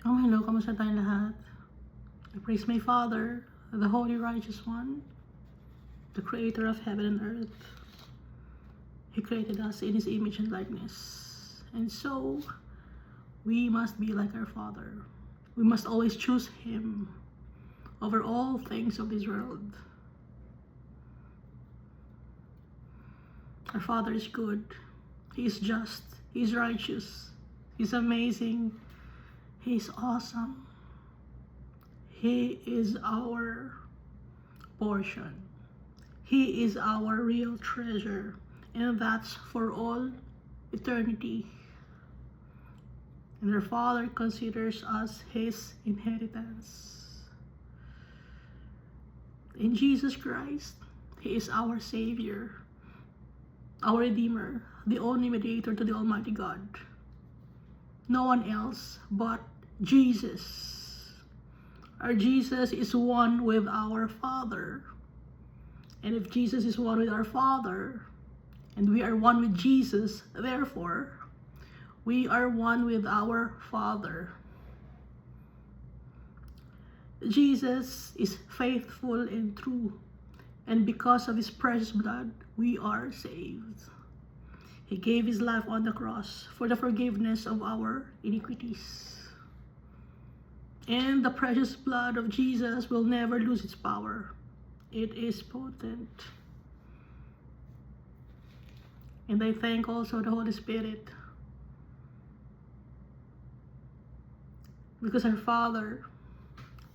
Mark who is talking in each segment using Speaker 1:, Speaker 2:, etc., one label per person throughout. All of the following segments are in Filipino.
Speaker 1: Oh, hello, kamusta tayong lahat? I praise my Father, the Holy Righteous One, the Creator of heaven and earth. He created us in His image and likeness. And so, we must be like our Father. We must always choose Him over all things of this world. Our Father is good. He is just. He is righteous. He's amazing. He's awesome. He is our portion. He is our real treasure. And that's for all eternity. And our Father considers us His inheritance. In Jesus Christ, He is our Savior, our Redeemer, the only mediator to the Almighty God. No one else but Jesus. Our Jesus is one with our Father. And if Jesus is one with our Father, and we are one with Jesus, therefore, we are one with our Father. Jesus is faithful and true, and because of His precious blood, we are saved. He gave His life on the cross for the forgiveness of our iniquities. And the precious blood of Jesus will never lose its power. It is potent. And I thank also the Holy Spirit, because our Father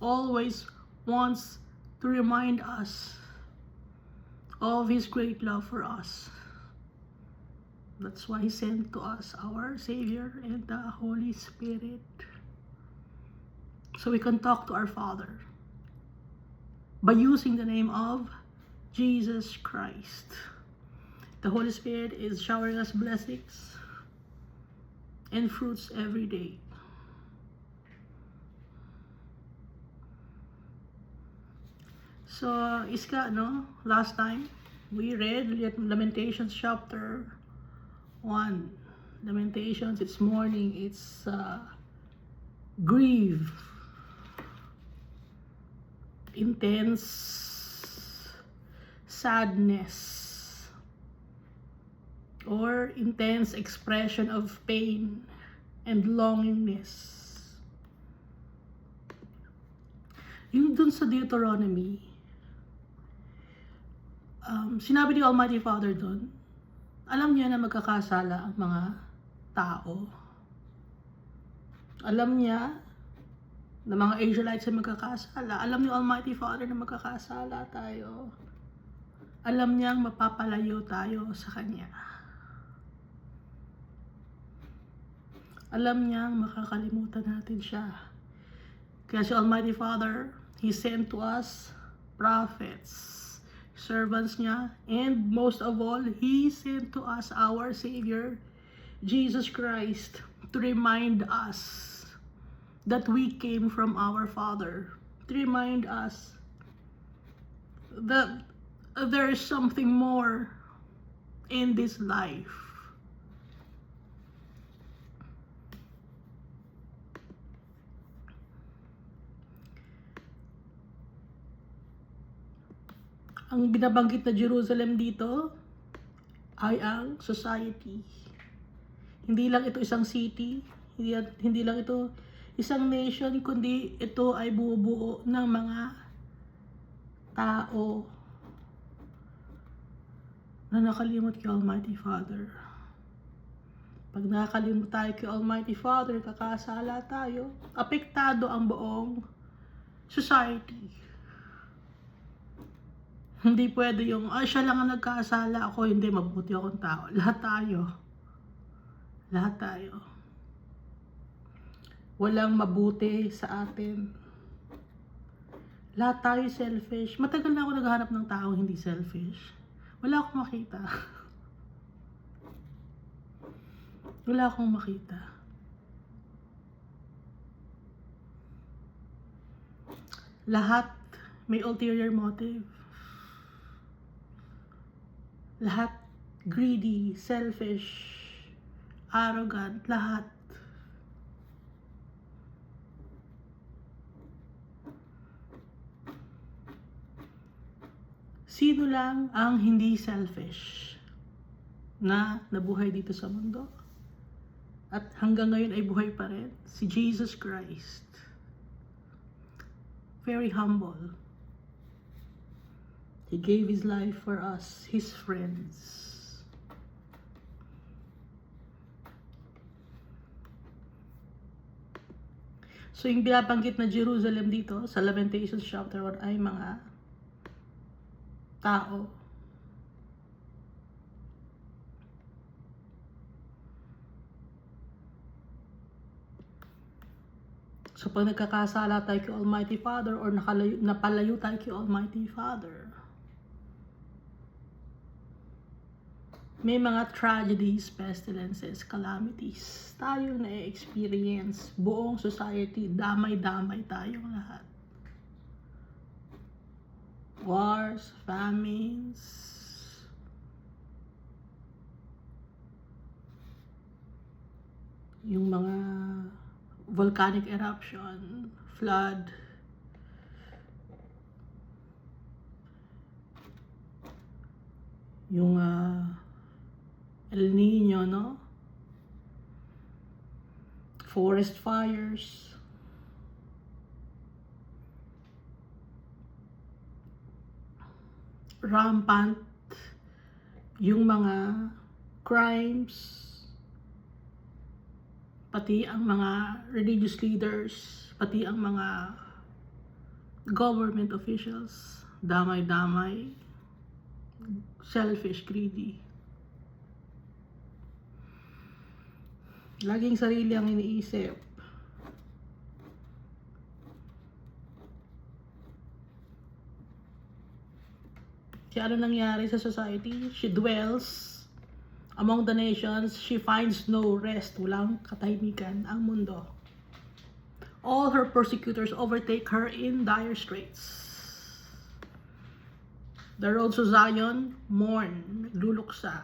Speaker 1: always wants to remind us of His great love for us. That's why He sent to us our Savior and the Holy Spirit, so we can talk to our Father by using the name of Jesus Christ. The Holy Spirit is showering us blessings and fruits every day. So, Iska, no? Last time, we read Lamentations chapter 1. Lamentations, it's mourning, it's grief, intense sadness, or intense expression of pain and longingness. Yung dun sa Deuteronomy, sinabi ni Almighty Father dun, alam niya na magkakasala ang mga tao. Alam niya na mga Israelites ay magkakasala. Alam ni Almighty Father na magkakasala tayo. Alam niyang mapapalayo tayo sa Kanya. Alam niyang makakalimutan natin siya. Kaya si Almighty Father, He sent to us prophets, servants niya, and most of all, He sent to us our Savior, Jesus Christ, to remind us that we came from our Father, to remind us that there is something more in this life. Ang binabanggit na Jerusalem dito ay ang society. Hindi lang ito isang city, hindi lang ito isang nation, kundi ito ay bubuo ng mga tao na nakalimot kay Almighty Father. Pag nakakalimot tayo kay Almighty Father, kakasala tayo, apektado ang buong society. Hindi pwede yung, siya lang ang nagkasala, ako hindi, mabuti akong tao. Lahat tayo. Lahat tayo. Walang mabuti sa atin. Lahat tayo selfish. Matagal na ako naghahanap ng taong hindi selfish. Wala akong makita. Wala akong makita. Lahat may ulterior motive. Lahat greedy, selfish, arrogant, lahat. Sino lang ang hindi selfish na nabuhay dito sa mundo? At hanggang ngayon ay buhay pa rin? Si Jesus Christ. Very humble. He gave His life for us, His friends. So, yung binabanggit na Jerusalem dito sa Lamentations chapter 1 ay mga tao. So, pag nagkakasala tayo kay Almighty Father or napalayo tayo kay Almighty Father, may mga tragedies, pestilences, calamities tayong na-experience. Buong society, damay-damay tayong lahat. Wars, famines, yung mga volcanic eruption, flood, yung El Nino, no? Forest fires. Rampant yung mga crimes, pati ang mga religious leaders, pati ang mga government officials, damay-damay, selfish, greedy. Laging sarili ang iniisip. Kaya ano nangyari sa society? She dwells among the nations. She finds no rest. Walang katahimikan ang mundo. All her persecutors overtake her in dire straits. The roads to Zion mourn, nagluluksa.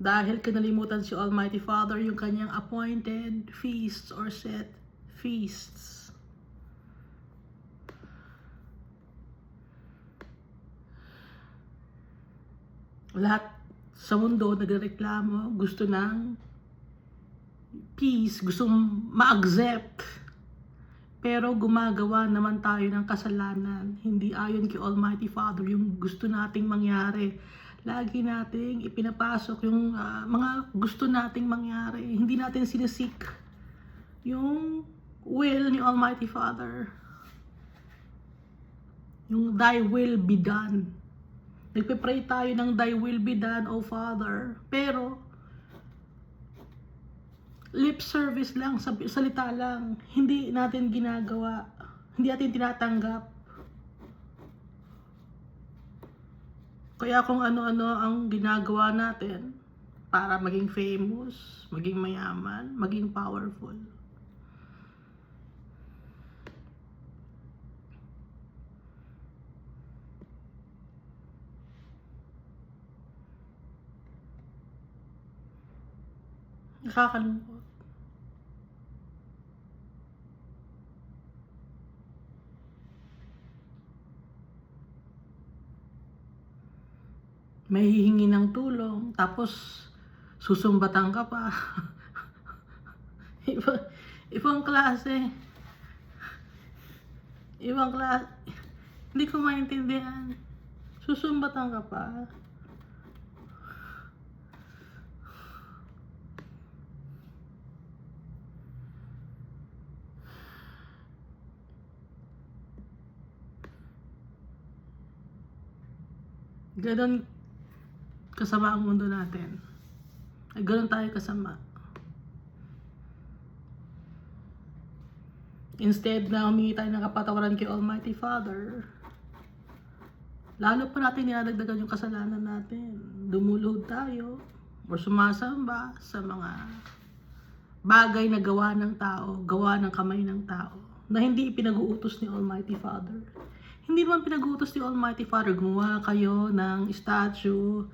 Speaker 1: Dahil kinalimutan si Almighty Father yung kanyang appointed feasts or set feasts. Lahat sa mundo nagreklamo, gusto ng peace, gustong ma-accept. Pero gumagawa naman tayo ng kasalanan. Hindi ayon kay Almighty Father yung gusto nating mangyari. Lagi nating ipinapasok yung mga gusto nating mangyari. Hindi natin sinisik yung will ni Almighty Father. Yung thy will be done. Nagpe-pray tayo ng thy will be done, O Father. Pero lip service lang, salita lang. Hindi natin ginagawa. Hindi natin tinatanggap. Kaya kung ano-ano ang ginagawa natin para maging famous, maging mayaman, maging powerful. Nakakalungkot. May hihingi ng tulong, tapos susumbatan ka pa. Ibang klase. Ibang klase. Hindi ko maintindihan. Susumbatan ka pa. Ganon kasama ang mundo natin. Ay ganon tayo kasama. Instead na humingi tayo ng kapatawaran kay Almighty Father, lalo pa natin nilalagdagan yung kasalanan natin. Dumuluhod tayo o sumasamba sa mga bagay na gawa ng tao, gawa ng kamay ng tao, na hindi ipinag-uutos ni Almighty Father. Hindi naman pinag-uutos ni Almighty Father, gumawa kayo ng statue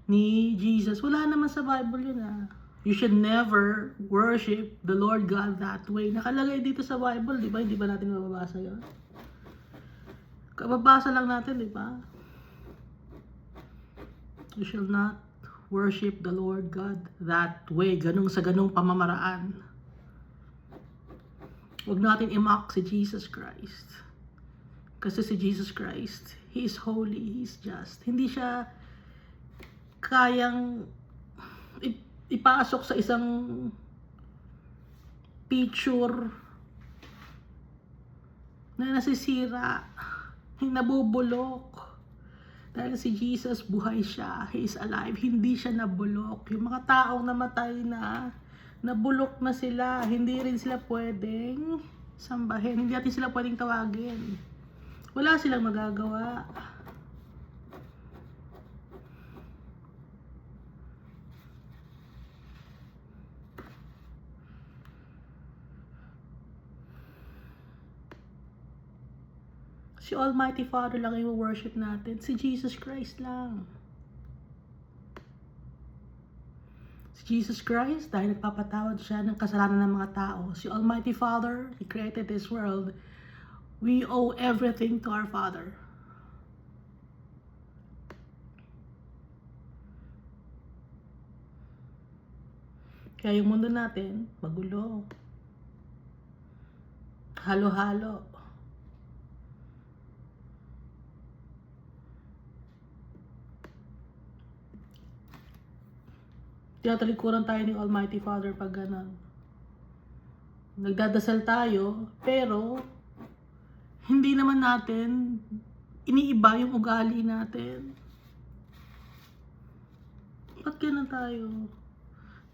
Speaker 1: ni Jesus. Wala naman sa Bible yun You should never worship the Lord God that way. Nakalagay dito sa Bible, di ba? Hindi ba natin mababasa yun? Kababasa lang natin, di ba? You shall not worship the Lord God that way, sa ganung pamamaraan. Huwag natin i-mock si Jesus Christ. Kasi si Jesus Christ, He is holy, He is just. Hindi siya kayang ipasok sa isang picture na nasisira, nabubulok. Dahil si Jesus, buhay siya. He is alive. Hindi siya nabulok. Yung mga taong namatay na, nabulok na sila. Hindi rin sila pwedeng sambahin. Hindi natin sila pwedeng tawagin. Wala silang magagawa. Si Almighty Father lang yung worship natin. Si Jesus Christ lang. Si Jesus Christ, dahil nagpapatawad siya ng kasalanan ng mga tao. Si Almighty Father, He created this world. We owe everything to our Father. Kaya yung mundo natin, magulo. Halo-halo. Tinatalikuran tayo ng Almighty Father pag ganun. Nagdadasal tayo, pero hindi naman natin iniiba yung ugali natin. Ba't ganun tayo?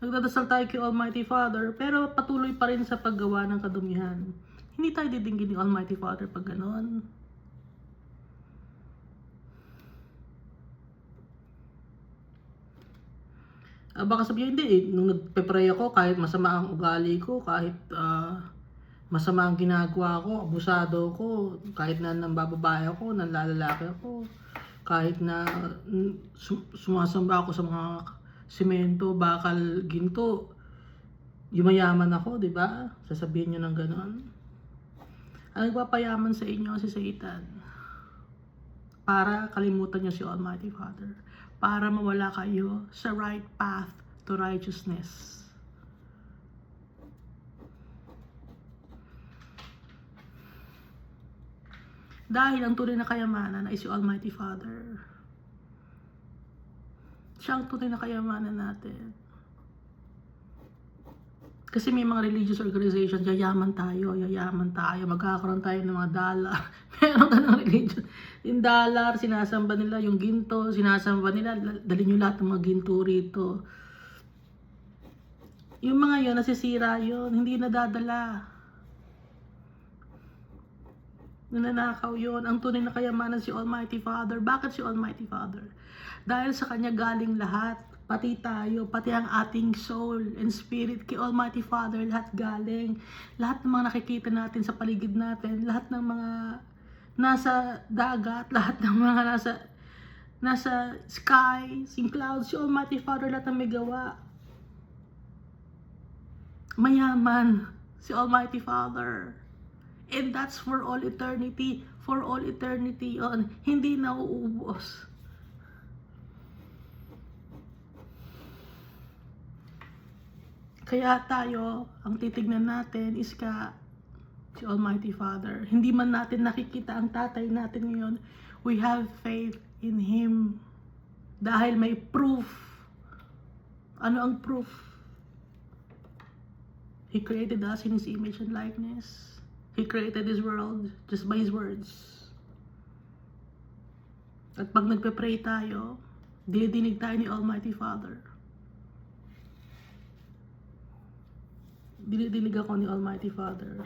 Speaker 1: Nagdadasal tayo kay Almighty Father, pero patuloy pa rin sa paggawa ng kadumihan. Hindi tayo didinggin ng Almighty Father pag ganun. Baka sabihin, hindi nung nagpe-pray ako, kahit masama ang ugali ko, kahit masama ang ginagawa ko, abusado ko, kahit na nambababae ako, nanlalalaki ako, kahit na sumasamba ako sa mga simento, bakal, ginto, yumayaman ako, di ba? Sasabihin nyo ng ganon. Ang nagpapayaman sa inyo si Satan para kalimutan nyo si Almighty Father, para mawala kayo sa right path to righteousness. Dahil ang tunay na kayamanan ay si Almighty Father. Siya ang tunay na kayamanan natin. Kasi may mga religious organizations, yayaman tayo, magkakaroon tayo ng mga dollar. Meron ka ng religion. Yung dollar, sinasamba nila, yung ginto, sinasamba nila, dali nyo lahat ng mga ginto rito. Yung mga yun, nasisira yun, hindi nadadala. Nananakaw yun. Ang tunay na kayamanan si Almighty Father. Bakit si Almighty Father? Dahil sa Kanya galing lahat. Pati tayo, pati ang ating soul and spirit kay Almighty Father, lahat galing. Lahat ng mga nakikita natin sa paligid natin, lahat ng mga nasa dagat, lahat ng mga nasa sky, in clouds, si Almighty Father lahat ang may gawa. Mayaman si Almighty Father. And that's for all eternity. For all eternity on. Hindi nauubos. Kaya tayo, ang titignan natin is si Almighty Father. Hindi man natin nakikita ang tatay natin ngayon, we have faith in Him. Dahil may proof. Ano ang proof? He created us in His image and likeness. He created this world just by His words. At pag nagpe-pray tayo, dinidinig tayo ni Almighty Father. Dinidinig ako ni Almighty Father.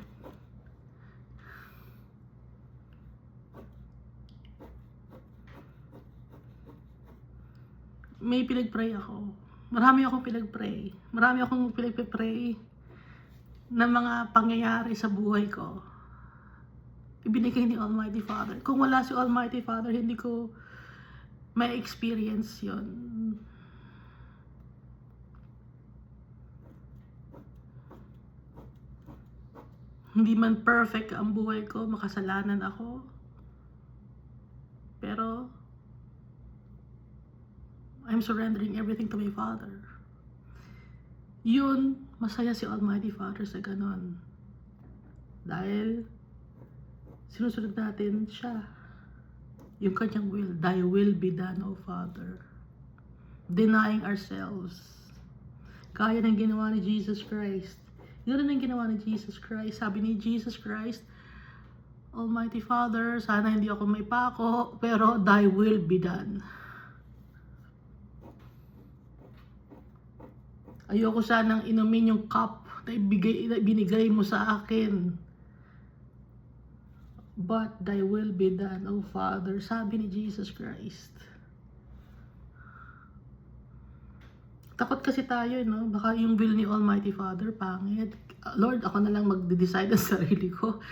Speaker 1: May pinag-pray ako. Marami akong pinag-pray. Marami akong pinag-pray na mga pangyayari sa buhay ko. Ibinigay ni Almighty Father. Kung wala si Almighty Father, hindi ko may experience yon. Hindi man perfect ang buhay ko, makasalanan ako. Pero, I'm surrendering everything to my Father. Yun, masaya si Almighty Father sa ganon. Dahil, sinusunod natin siya. Yung kanyang will. Thy will be done, O Father. Denying ourselves. Kaya ng ginawa ni Jesus Christ. Yun rin ang ginawa ni Jesus Christ. Sabi ni Jesus Christ, Almighty Father, sana hindi ako may pako, pero thy will be done. Ayoko sanang inumin yung cup na binigay mo sa akin. But thy will be done, O Father. Sabi ni Jesus Christ. Takot kasi tayo, no? Baka yung will ni Almighty Father, pangit. Lord, ako na lang magde-decide ang sarili ko.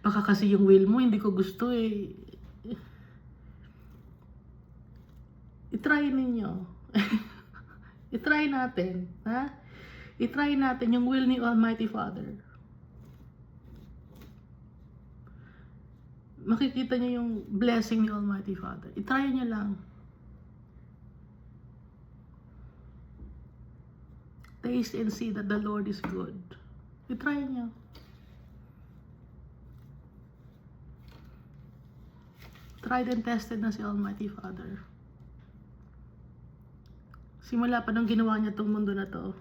Speaker 1: Baka kasi yung will mo, hindi ko gusto eh. I-try ninyo. I-try natin, ha? I-try natin yung will ni Almighty Father. Makikita niyo yung blessing ni Almighty Father. I-try niyo lang. Taste and see that the Lord is good. I-try niyo. Tried and tested na si Almighty Father. Simula pa nung ginawa niya tong mundo na to,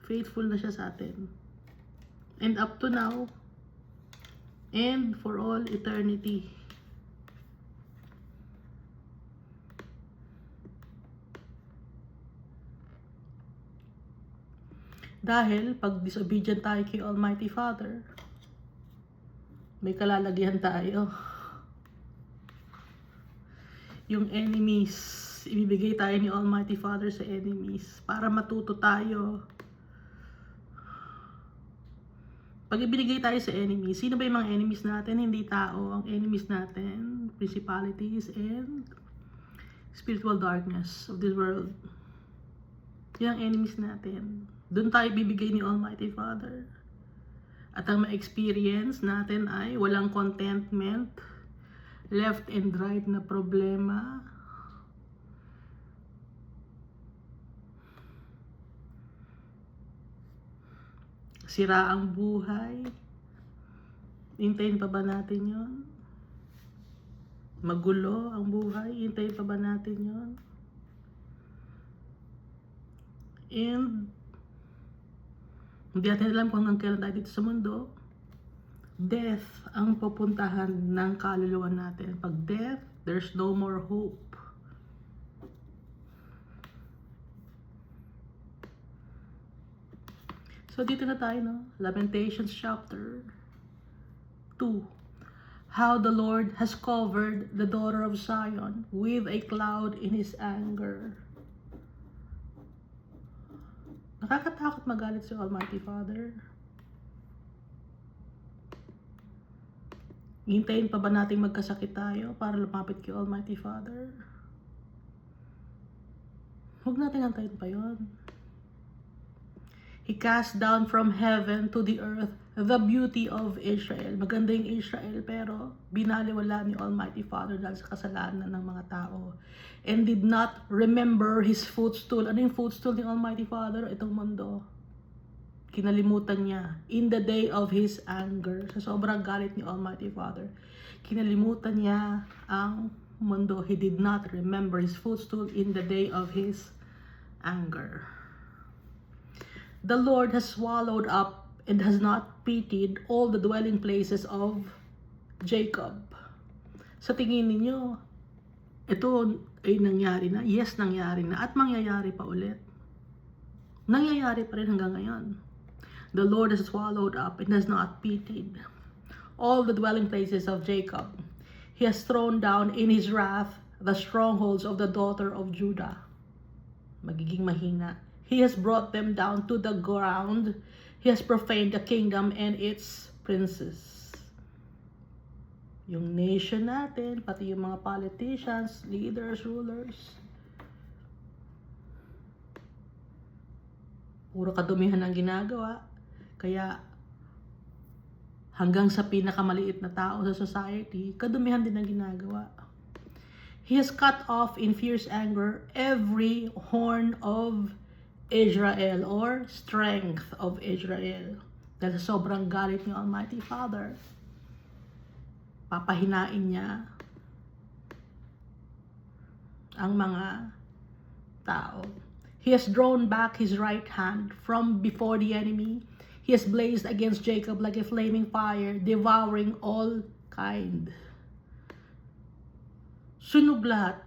Speaker 1: faithful na siya sa atin. And up to now, and for all eternity. Dahil pag disobedient tayo kay Almighty Father, may kalalagyan tayo. Yung enemies, ibibigay tayo ni Almighty Father sa enemies para matuto tayo. Pag ibinigay tayo sa enemies, sino ba yung mga enemies natin? Hindi tao. Ang enemies natin, principalities and spiritual darkness of this world. Yan ang enemies natin. Doon tayo bibigay ni Almighty Father. At ang ma-experience natin ay walang contentment, left and right na problema, sira ang buhay. Hintayin pa ba natin yon? Magulo ang buhay. Hintayin pa ba natin yon? And hindi natin alam kung hanggang kailan tayo dito sa mundo. Death ang pupuntahan ng kaluluwa natin. Pag death, there's no more hope. So dito na tayo, no? Lamentations chapter 2. How the Lord has covered the daughter of Zion with a cloud in his anger. Nakakatakot magalit si Almighty Father. Hintayin pa ba natin magkasakit tayo para lumapit kay Almighty Father? Huwag natin antayin pa yun. He cast down from heaven to the earth the beauty of Israel. Maganda yung Israel, pero binaliwala ni Almighty Father dahil sa kasalanan ng mga tao. And did not remember his footstool. Ano yung footstool ni Almighty Father? Itong mundo. Kinalimutan niya. In the day of his anger. Sa sobrang galit ni Almighty Father, kinalimutan niya ang mundo. He did not remember his footstool in the day of his anger. The Lord has swallowed up and has not pitied all the dwelling places of Jacob. Sa tingin ninyo, ito ay nangyari na? Yes, nangyari na. At mangyayari pa ulit. Nangyayari pa rin hanggang ngayon. The Lord has swallowed up and has not pitied all the dwelling places of Jacob. He has thrown down in his wrath the strongholds of the daughter of Judah. Magiging mahina. He has brought them down to the ground. He has profaned the kingdom and its princes. Yung nation natin, pati yung mga politicians, leaders, rulers, puro kadumihan ang ginagawa. Kaya hanggang sa pinakamaliit na tao sa society, kadumihan din ang ginagawa. He has cut off in fierce anger every horn of Israel or strength of Israel. Dahil sa sobrang galit ni Almighty Father, papahinain niya ang mga tao. He has drawn back his right hand from before the enemy. He has blazed against Jacob like a flaming fire, devouring all kind. Sunog lahat.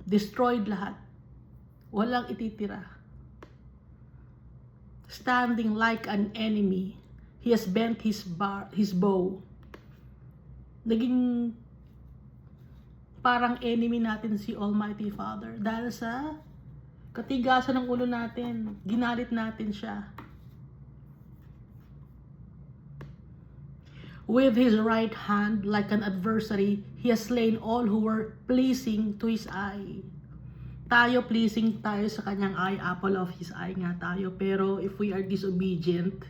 Speaker 1: Destroyed lahat. Walang ititira. Standing like an enemy, he has bent his bow. Naging parang enemy natin si Almighty Father. Dahil sa katigasan ng ulo natin, ginalit natin siya. With his right hand, like an adversary, he has slain all who were pleasing to his eye. Tayo, pleasing tayo sa kanyang eye, apple of his eye nga tayo. Pero if we are disobedient,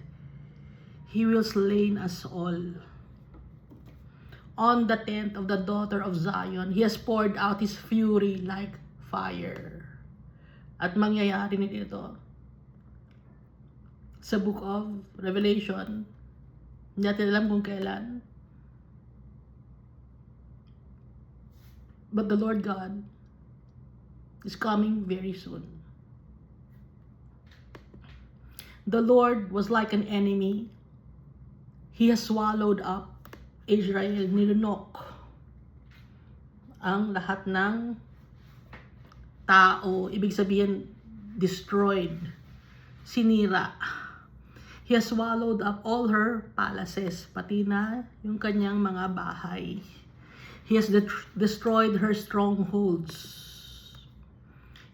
Speaker 1: he will slain us all. On the tent of the daughter of Zion, he has poured out his fury like fire. At mangyayari nito sa book of Revelation. Hindi natin alam kung kailan. But the Lord God is coming very soon. The Lord was like an enemy. He has swallowed up Israel, nilunok ang lahat ng tao. Ibig sabihin, destroyed, sinira. He has swallowed up all her palaces, pati na yung kanyang mga bahay. He has destroyed her strongholds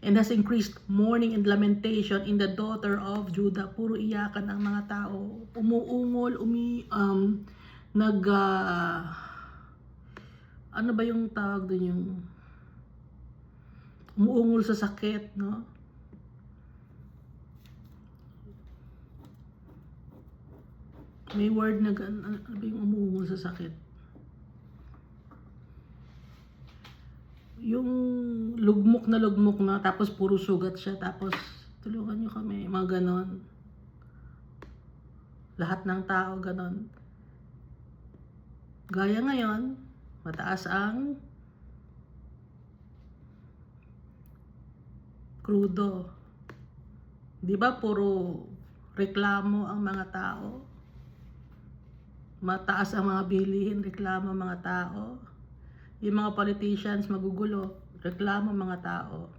Speaker 1: and has increased mourning and lamentation in the daughter of Judah. Puro iyakan ang mga tao. Umuungol, ano ba yung tawag doon, yung umuungol sa sakit, no? May word na ano ba yung umuungol sa sakit? Yung lugmok na, tapos puro sugat siya, tapos tulungan nyo kami, mga ganon. Lahat ng tao ganon. Gaya ngayon, mataas ang krudo. Di ba puro reklamo ang mga tao? Mataas ang mga bilihin, reklamo ang mga tao. Yung mga politicians magugulo, reklamo ang mga tao.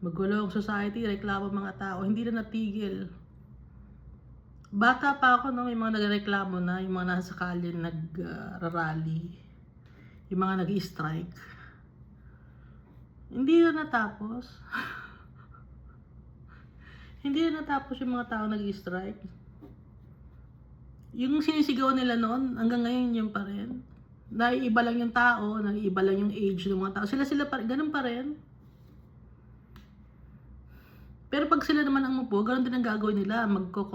Speaker 1: Magulo ang society, reklamo ang mga tao. Hindi na natigil. Bata pa ako nung may mga nagreklamo na, yung mga nasa kalye nag-rally, yung mga nag-strike. Hindi na natapos. Hindi na natapos yung mga tao nag-strike. Yung sinisigaw nila noon, hanggang ngayon yun pa rin. Naiiba lang yung tao, naiiba lang yung age ng mga tao. Sila pa rin, ganun pa rin. Pero pag sila naman ang mupo, ganun din ang gagawin nila,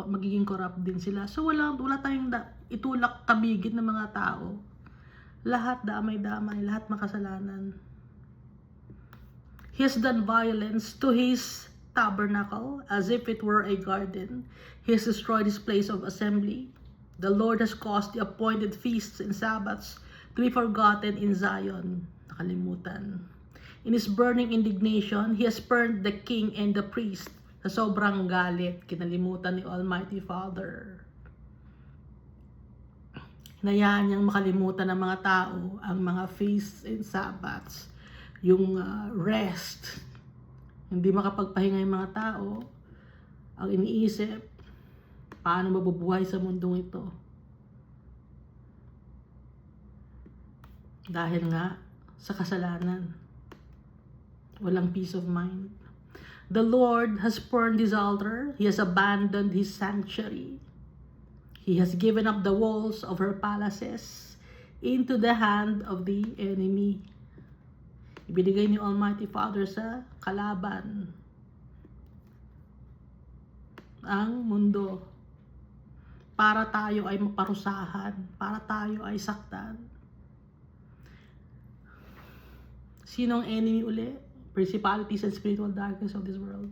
Speaker 1: magiging corrupt din sila. So wala tayong itulak kabigit ng mga tao. Lahat damay-damay, lahat makasalanan. He has done violence to his tabernacle as if it were a garden. He has destroyed his place of assembly. The Lord has caused the appointed feasts and Sabbaths to be forgotten in Zion. Nakalimutan. In his burning indignation, he has burned the king and the priest. Sa sobrang galit, kinalimutan ni Almighty Father. Hinayaan niyang makalimutan ng mga tao ang mga feasts and Sabbaths. Yung rest. Hindi makapagpahinga yung mga tao. Ang iniisip, paano mabubuhay sa mundong ito? Dahil nga sa kasalanan. Walang peace of mind. The Lord has burned his altar. He has abandoned his sanctuary. He has given up the walls of her palaces into the hand of the enemy. Ibinigay ni Almighty Father sa kalaban ang mundo. para tayo ay maparusahan, para tayo ay saktan. Sinong enemy uli? Principalities and spiritual darkness of this world.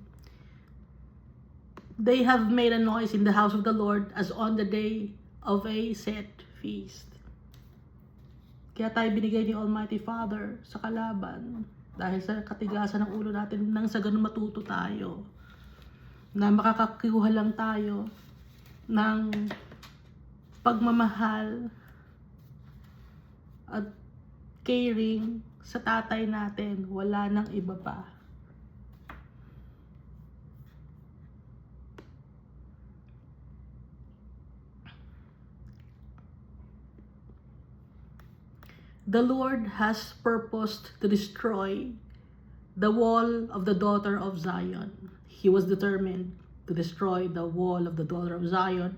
Speaker 1: They have made a noise in the house of the Lord as on the day of a set feast. Kaya tayo binigay ni Almighty Father sa kalaban dahil sa katigasan ng ulo natin, nang sa ganun matuto tayo na makakakuha lang tayo ng pagmamahal at caring sa tatay natin. Wala nang iba pa. The Lord has purposed to destroy the wall of the daughter of Zion. He was determined to destroy the wall of the daughter of Zion.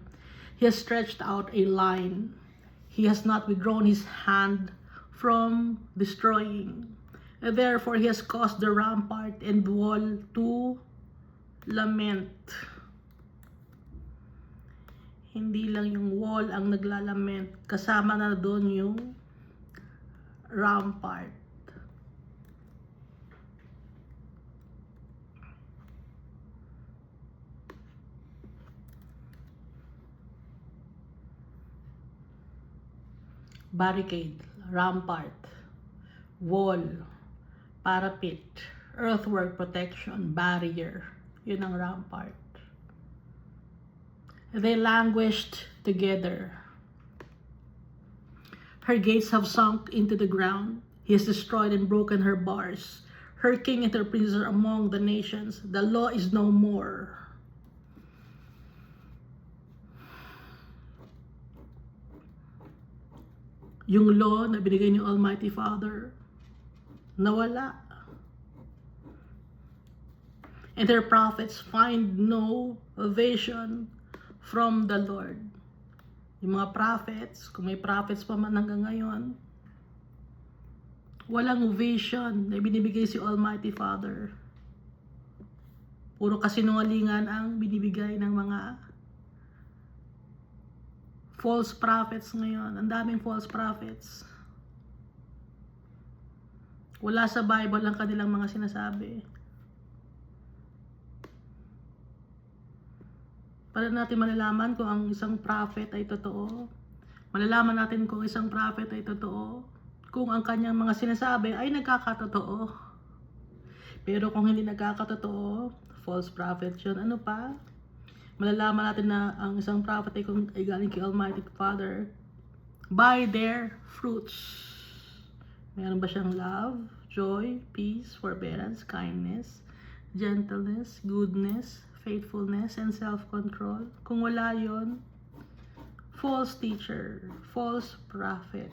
Speaker 1: He has stretched out a line. He has not withdrawn his hand from destroying. And therefore, he has caused the rampart and wall to lament. Hindi lang yung wall ang naglalament, kasama na doon yung rampart. Barricade, rampart, wall, parapet, earthwork protection, barrier. Yun ang rampart. They languished together. Her gates have sunk into the ground. He has destroyed and broken her bars. Her king and her princes are among the nations. The law is no more. Yung law na binigay ni Almighty Father, nawala. And their prophets find no vision from the Lord. Yung mga prophets, kung may prophets pa man hanggang ngayon, walang vision na binibigay si Almighty Father. Puro kasinungalingan ang binibigay ng mga false prophets ngayon. Ang daming false prophets. Wala sa Bible ang kanilang mga sinasabi. Para natin malalaman kung ang isang prophet ay totoo. Malalaman natin kung isang prophet ay totoo kung ang kanyang mga sinasabi ay nagkakatotoo. Pero kung hindi nagkakatotoo, false prophet yun. Ano pa? Malalaman natin na ang isang prophet ay galing kay Almighty Father by their fruits. Meron ba siyang love, joy, peace, forbearance, kindness, gentleness, goodness, faithfulness, and self-control? Kung wala yon, false teacher, false prophet.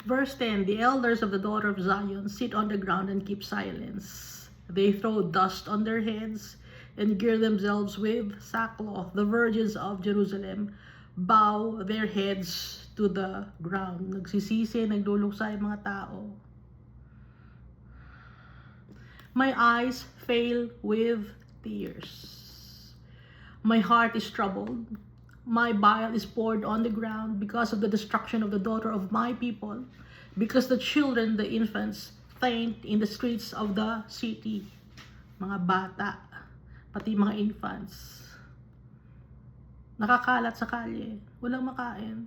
Speaker 1: Verse 10, the elders of the daughter of Zion sit on the ground and keep silence. They throw dust on their heads and gear themselves with sackcloth. The virgins of Jerusalem bow their heads to the ground. Nagsisisi, nagluluksa yung mga tao. My eyes fail with tears. My heart is troubled. My bile is poured on the ground because of the destruction of the daughter of my people, because the children, the infants, faint in the streets of the city. Mga bata, pati mga infants. Nakakalat sa kalye. Walang makain.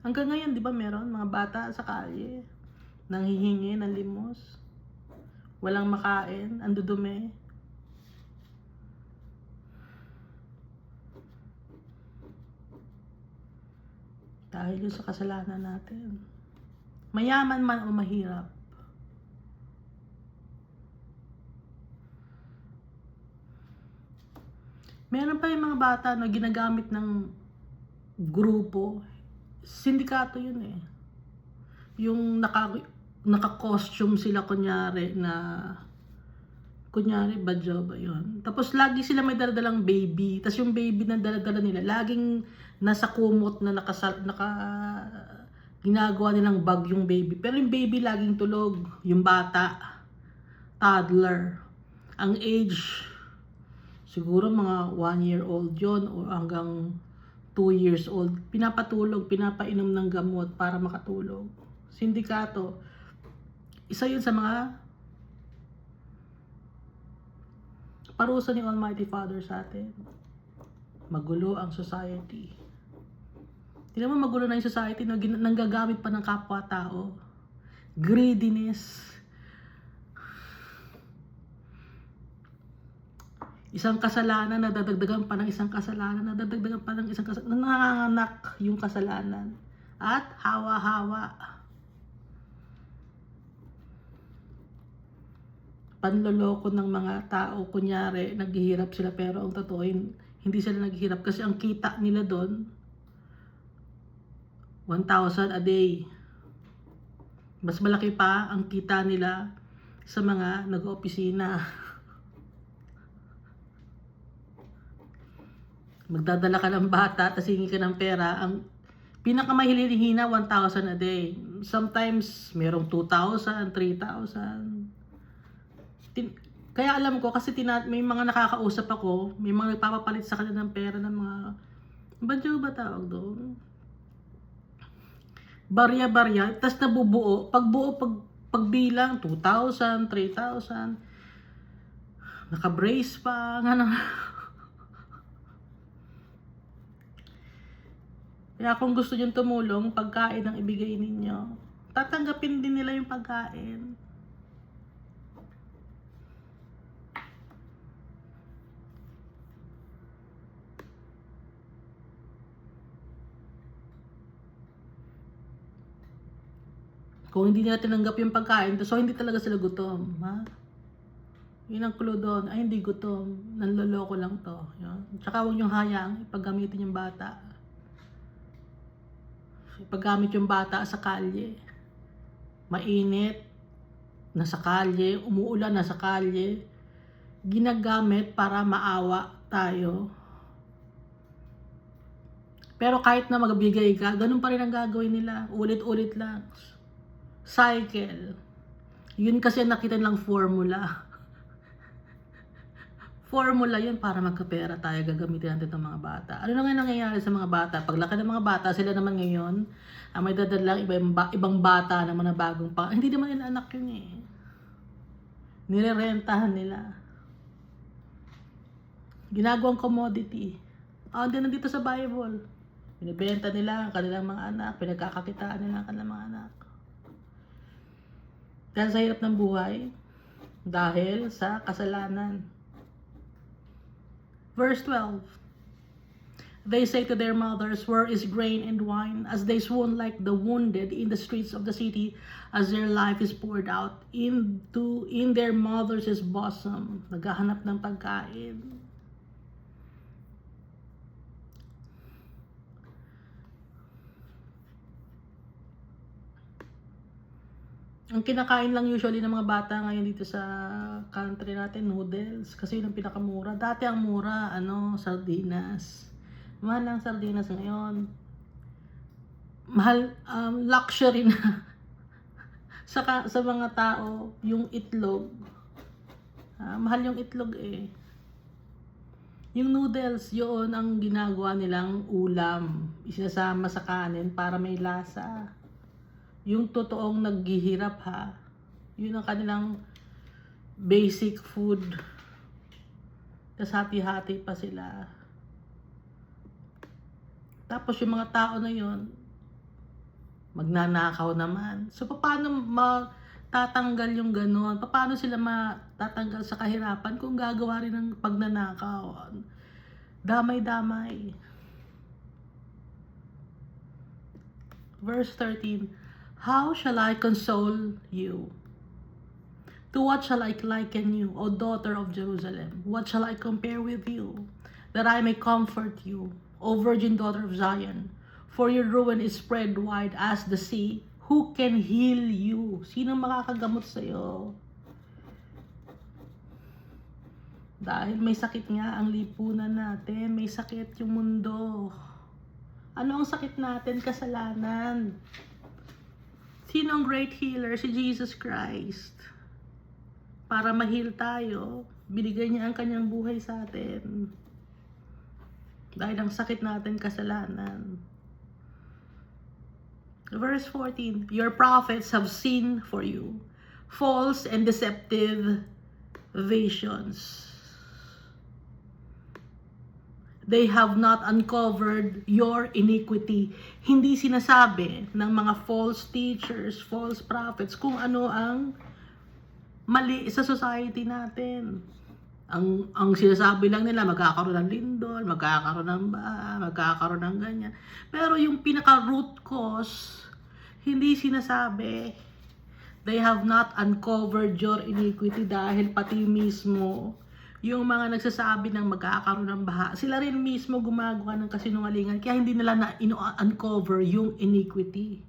Speaker 1: Hanggang ngayon, di ba meron mga bata sa kalye? Nanghihingi ng limos. Walang makain, ang dudumi. Dahil yun sa kasalanan natin. Mayaman man o mahirap. Meron pa yung mga bata na ginagamit ng grupo. Sindikato yun eh. Yung naka-costume sila kunyari badyo ba yun. Tapos lagi sila may daladalang baby. Tapos yung baby na daladala nila, laging nasa kumot na ginagawa nilang bag yung baby. Pero yung baby laging tulog. Yung bata, toddler. Ang age, siguro mga 1-year-old yon o hanggang 2 years old, pinapatulog, pinapainom ng gamot para makatulog. Sindikato, isa yun sa mga parusa ni Almighty Father sa atin. Magulo ang society. Tignan mo, magulo na yung society na nanggagamit pa ng kapwa-tao. Greediness. Isang kasalanan na dadagdagan pa ng isang kasalanan, na dadagdagan pa ng isang kasalanan, nanganganak yung kasalanan. At hawa-hawa. Panloloko ng mga tao, kunyari, naghihirap sila pero ang totoo, hindi sila naghihirap kasi ang kita nila doon, 1,000 a day. Mas malaki pa ang kita nila sa mga nag-opisina. Magdadala ka ng bata, tapos hingi ka ng pera. Ang pinakamahilihina, 1,000 a day. Sometimes, merong 2,000, 3,000. Kaya alam ko, kasi may mga nakakausap ako, may mga nagpapapalit sa kanila ng pera ng mga, ba tawag doon? Barya-barya, tas nabubuo, pagbilang, 2,000, 3,000, naka-brace pa, nga na. Kaya kung gusto nyo tumulong, pagkain ang ibigay ninyo, tatanggapin din nila yung pagkain. Kung hindi nila tinanggap yung pagkain, so hindi talaga sila gutom. Ha? Yun ang clue doon. Ay, hindi gutom. Nanloloko lang to. Yun. Tsaka huwag niyong hayaang ipagamitin yung bata. Ipaggamit yung bata sa kalye. Mainit, nasa kalye. Umuulan, nasa kalye. Ginagamit para maawa tayo. Pero kahit na magbigay ka, ganun pa rin ang gagawin nila. Ulit-ulit lang. Cycle. Yun kasi nakita nilang formula. Formula yun para magkapera tayo, gagamitin natin ng mga bata. Ano na nga nangyayari sa mga bata? Paglaki ng mga bata, sila naman ngayon, may dadalang ibang bata naman na bagong pa. Hindi naman nila anak yun eh. Nirerentahan nila. Ginagawang commodity. Hindi nandito sa Bible. Binibenta nila ang kanilang mga anak, pinagkakakitaan nila ang kanilang mga anak. Dahil sa hirap ng buhay, dahil sa kasalanan. Verse 12. They say to their mothers, "Where is grain and wine?" As they swoon like the wounded in the streets of the city, as their life is poured out in their mothers' bosom. Naghahanap ng pagkain. Ang kinakain lang usually ng mga bata ngayon dito sa country natin, noodles. Kasi yun ang pinakamura. Dati ang mura, sardinas. Mahal ang sardinas ngayon. Mahal, luxury na. sa mga tao, yung itlog. Mahal yung itlog eh. Yung noodles, yun ang ginagawa nilang ulam. Isinasama sa kanin para may lasa. Yung totoong naghihirap yun ang kanilang basic food. Tapos hati-hati pa sila. Tapos yung mga tao na yun, magnanakaw naman. So paano matatanggal yung ganon? Paano sila matatanggal sa kahirapan kung gagawa rin ng pagnanakaw? Damay-damay. Verse 13. How shall I console you? To what shall I liken you, O daughter of Jerusalem? What shall I compare with you, that I may comfort you, O virgin daughter of Zion? For your ruin is spread wide as the sea. Who can heal you? Sino makakagamot sa'yo? Dahil may sakit nga ang lipunan natin, may sakit yung mundo. Ano ang sakit natin? Kasalanan. Sino ang great healer? Si Jesus Christ. para ma-heal tayo. Binigay niya ang kanyang buhay sa atin. Dahil ang sakit natin, kasalanan. Verse 14, your prophets have seen for you false and deceptive visions. They have not uncovered your iniquity. Hindi sinasabi ng mga false teachers, false prophets, kung ano ang mali sa society natin. Ang sinasabi lang nila, magkakaroon ng lindol, magkakaroon ng baha, magkakaroon ng ganyan. Pero yung pinaka-root cause, hindi sinasabi. They have not uncovered your iniquity dahil pati mismo yung mga nagsasabi ng magkakaroon ng baha, sila rin mismo gumagawa ng kasinungalingan kaya hindi nila na uncover yung iniquity.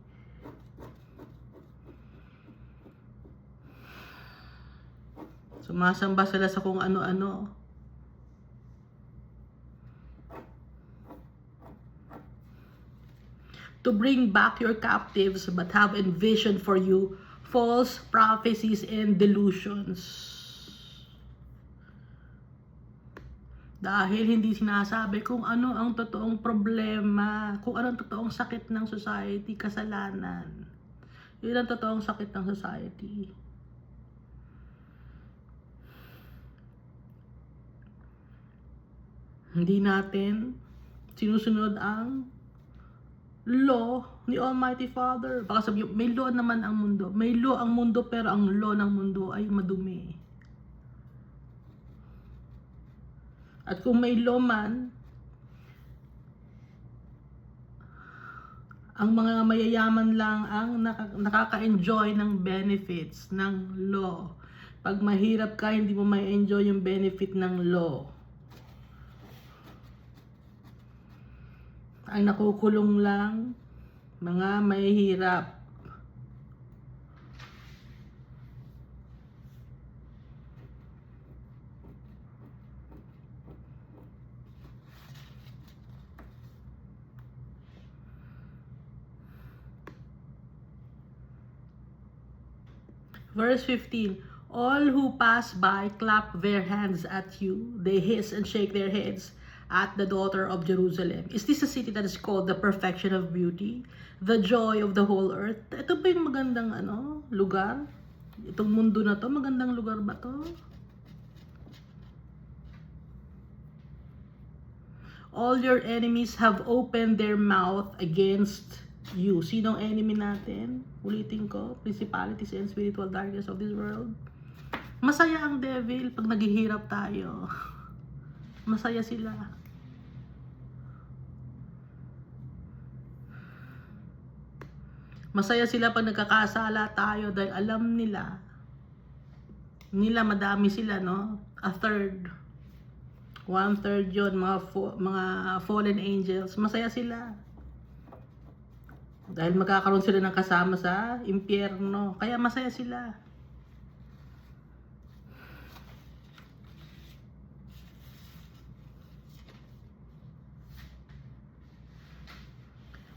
Speaker 1: Sumasamba sila sa kung ano-ano. To bring back your captives but have envisioned for you false prophecies and delusions. Dahil hindi sinasabi kung ano ang totoong problema, kung ano ang totoong sakit ng society, kasalanan. Yun ang totoong sakit ng society. Hindi natin sinusunod ang law ni Almighty Father. Baka sabihin, may law naman ang mundo. May law ang mundo pero ang law ng mundo ay madumi. At kung may law man, ang mga mayayaman lang ang nakaka-enjoy ng benefits ng law. Pag mahirap ka, hindi mo may enjoy yung benefit ng law. Ang nakukulong lang, mga mahihirap. Verse 15, all who pass by clap their hands at you. They hiss and shake their heads at the daughter of Jerusalem. Is this a city that is called the perfection of beauty? The joy of the whole earth? Ito ba yung magandang lugar? Itong mundo na to, magandang lugar ba to? All your enemies have opened their mouth against you. Sinong enemy natin? Ulitin ko, principalities and spiritual darkness of this world. Masaya ang devil pag naghihirap tayo. Masaya sila. Masaya sila pag nagkakasala tayo dahil alam nila madami sila, no? A third. 1/3 yun, mga fallen angels. Masaya sila. Dahil magkakaroon sila ng kasama sa impyerno. Kaya masaya sila.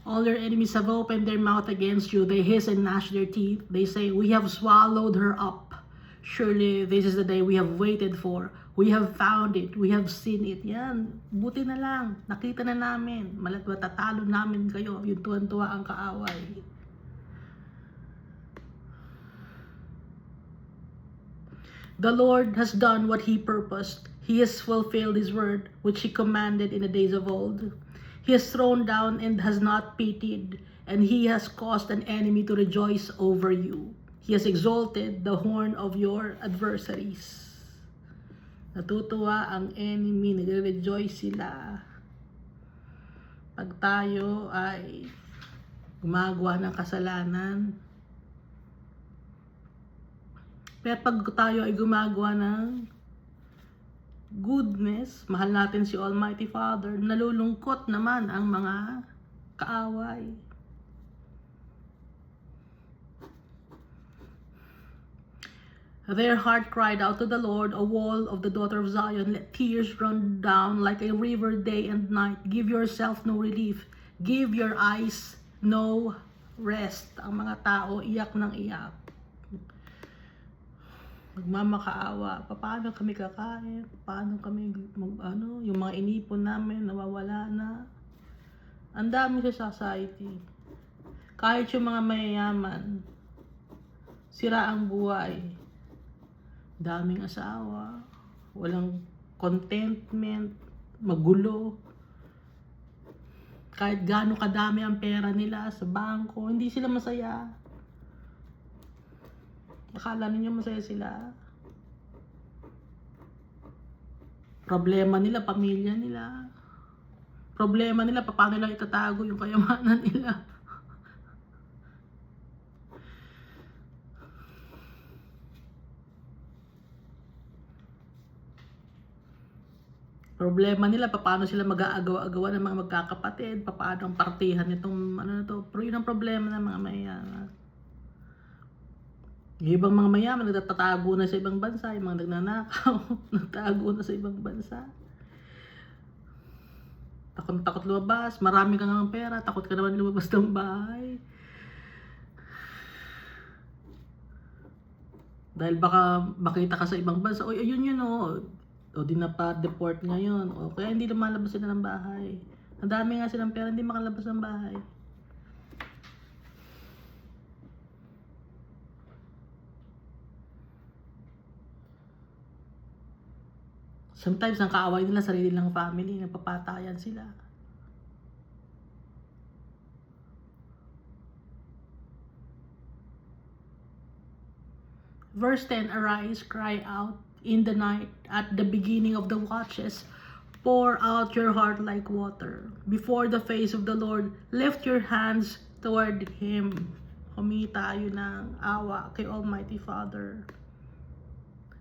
Speaker 1: All your enemies have opened their mouth against you. They hiss and gnash their teeth. They say, we have swallowed her up. Surely this is the day we have waited for. We have found it. We have seen it. Yan. Buti na lang. Nakita na namin. Malatwa tatalo namin kayo. Yung tuwan-tuwa ang kaaway. The Lord has done what He purposed. He has fulfilled His word, which He commanded in the days of old. He has thrown down and has not pitied, and He has caused an enemy to rejoice over you. He has exalted the horn of your adversaries. Natutuwa ang enemy, nagre-rejoice sila. Pag tayo ay gumagawa ng kasalanan, pero pag tayo ay gumagawa ng goodness, mahal natin si Almighty Father, nalulungkot naman ang mga kaaway. Their heart cried out to the Lord, O wall of the daughter of Zion, let tears run down like a river day and night. Give yourself no relief. Give your eyes no rest. Ang mga tao iyak ng iyak. magmamakaawa. Paano kami kakain? Paano kami yung mga inipon namin nawawala na. Ang dami sa society. Kahit yung mga mayayaman, sira ang buhay. Daming asawa, walang contentment, magulo. Kahit gaano kadami ang pera nila sa bangko, hindi sila masaya. Akala ninyo masaya sila. Problema nila, pamilya nila. Problema nila, paano nila itatago yung kayamanan nila. Problema nila, paano sila mag-aagaw-agawan ng mga magkakapatid, paano ang partihan nitong ano na to. Pero yun ang problema ng mga mayayaman. Yung ibang mga mayaman, nagtatago na sa ibang bansa, yung mga nagnanakaw, nagtago na sa ibang bansa. Takot lumabas, marami kang ang pera, takot ka naman lumabas ng bahay. Dahil baka makita ka sa ibang bansa, oy, ayun yun o di na pa-deport ngayon, o kaya hindi lumalabas sila ng bahay. Ang dami nga silang pera, hindi makalabas ng bahay. Sometimes, ang kaaway nila, sarili lang family, napapatayan sila. Verse 10, arise, cry out in the night, at the beginning of the watches, pour out your heart like water. Before the face of the Lord, lift your hands toward Him. Humingi tayo ng awa kay Almighty Father.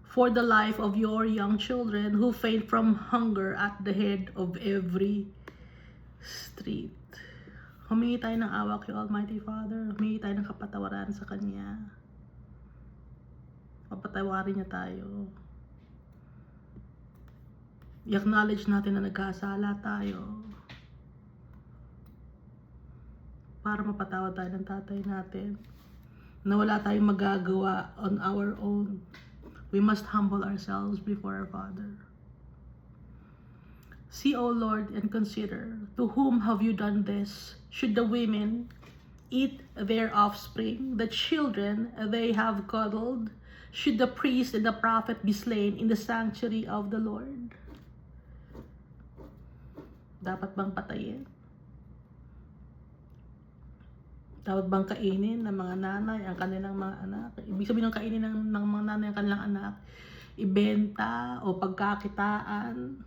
Speaker 1: For the life of your young children who faint from hunger at the head of every street. Humingi tayo ng awa kay Almighty Father. Humingi tayo ng kapatawaran sa Kanya. Papatawarin niya tayo. I-acknowledge natin na nagkasala tayo. Para mapatawad tayo ng tatay natin. Na wala tayong magagawa on our own. We must humble ourselves before our Father. See, O Lord, and consider, to whom have you done this? Should the women eat their offspring, the children they have cuddled? Should the priest and the prophet be slain in the sanctuary of the Lord? Dapat bang patayin? Dapat bang kainin ng mga nanay ang kanilang mga anak? Ibig sabihin ng kainin ng mga nanay ang kanilang anak, ibenta o pagkakitaan.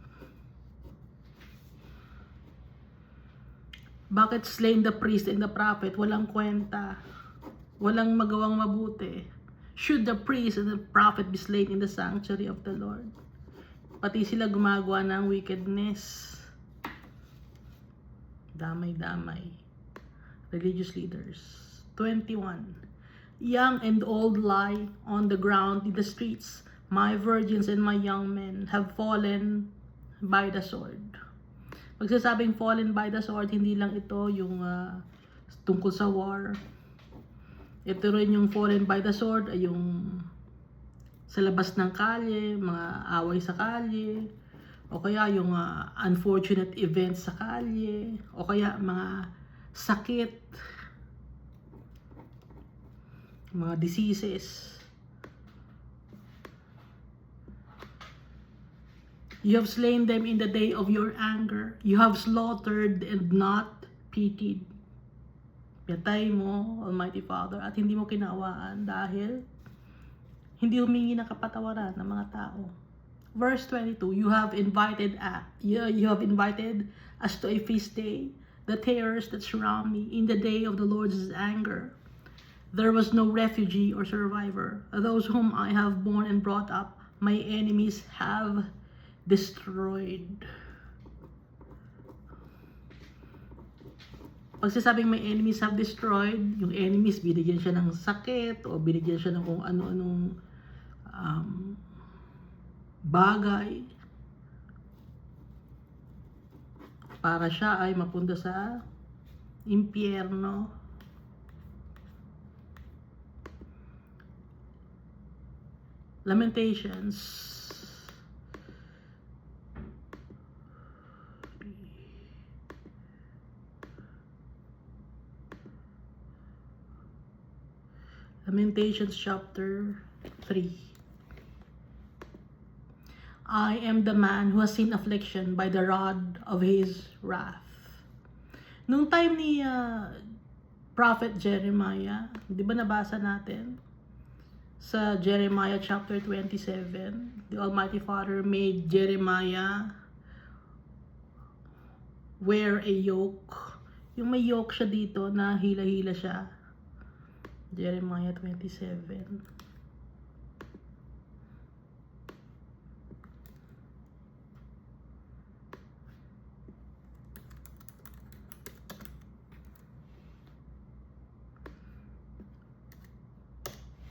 Speaker 1: Bakit slain the priest and the prophet? Walang kwenta. Walang magawang mabuti. Should the priest and the prophet be slain in the sanctuary of the Lord? Pati sila gumagawa ng wickedness. Damay-damay. Religious leaders. 21. Young and old lie on the ground in the streets. My virgins and my young men have fallen by the sword. Pagsasabing fallen by the sword, hindi lang ito yung tungkol sa war. Ito rin yung fallen by the sword ay yung sa labas ng kalye, mga away sa kalye, o kaya yung unfortunate events sa kalye, o kaya mga sakit, mga diseases. You have slain them in the day of your anger. You have slaughtered and not pitied. Pinatay mo, Almighty Father, at hindi mo kinawaan dahil hindi humingi ng kapatawaran ng mga tao. Verse 22, you have invited us to a feast day, the terrors that surround me in the day of the Lord's anger. There was no refugee or survivor. Those whom I have born and brought up, my enemies have destroyed. Pag sasabing may enemies have destroyed, yung enemies binigyan siya ng sakit o binigyan siya ng kung ano-anong bagay para siya ay mapunta sa impyerno. Lamentations. Lamentations chapter 3. I am the man who has seen affliction by the rod of his wrath. Nung time ni Prophet Jeremiah, di ba nabasa natin? Sa Jeremiah chapter 27, the Almighty Father made Jeremiah wear a yoke. Yung may yoke siya dito na hila-hila siya. Jeremiah 27.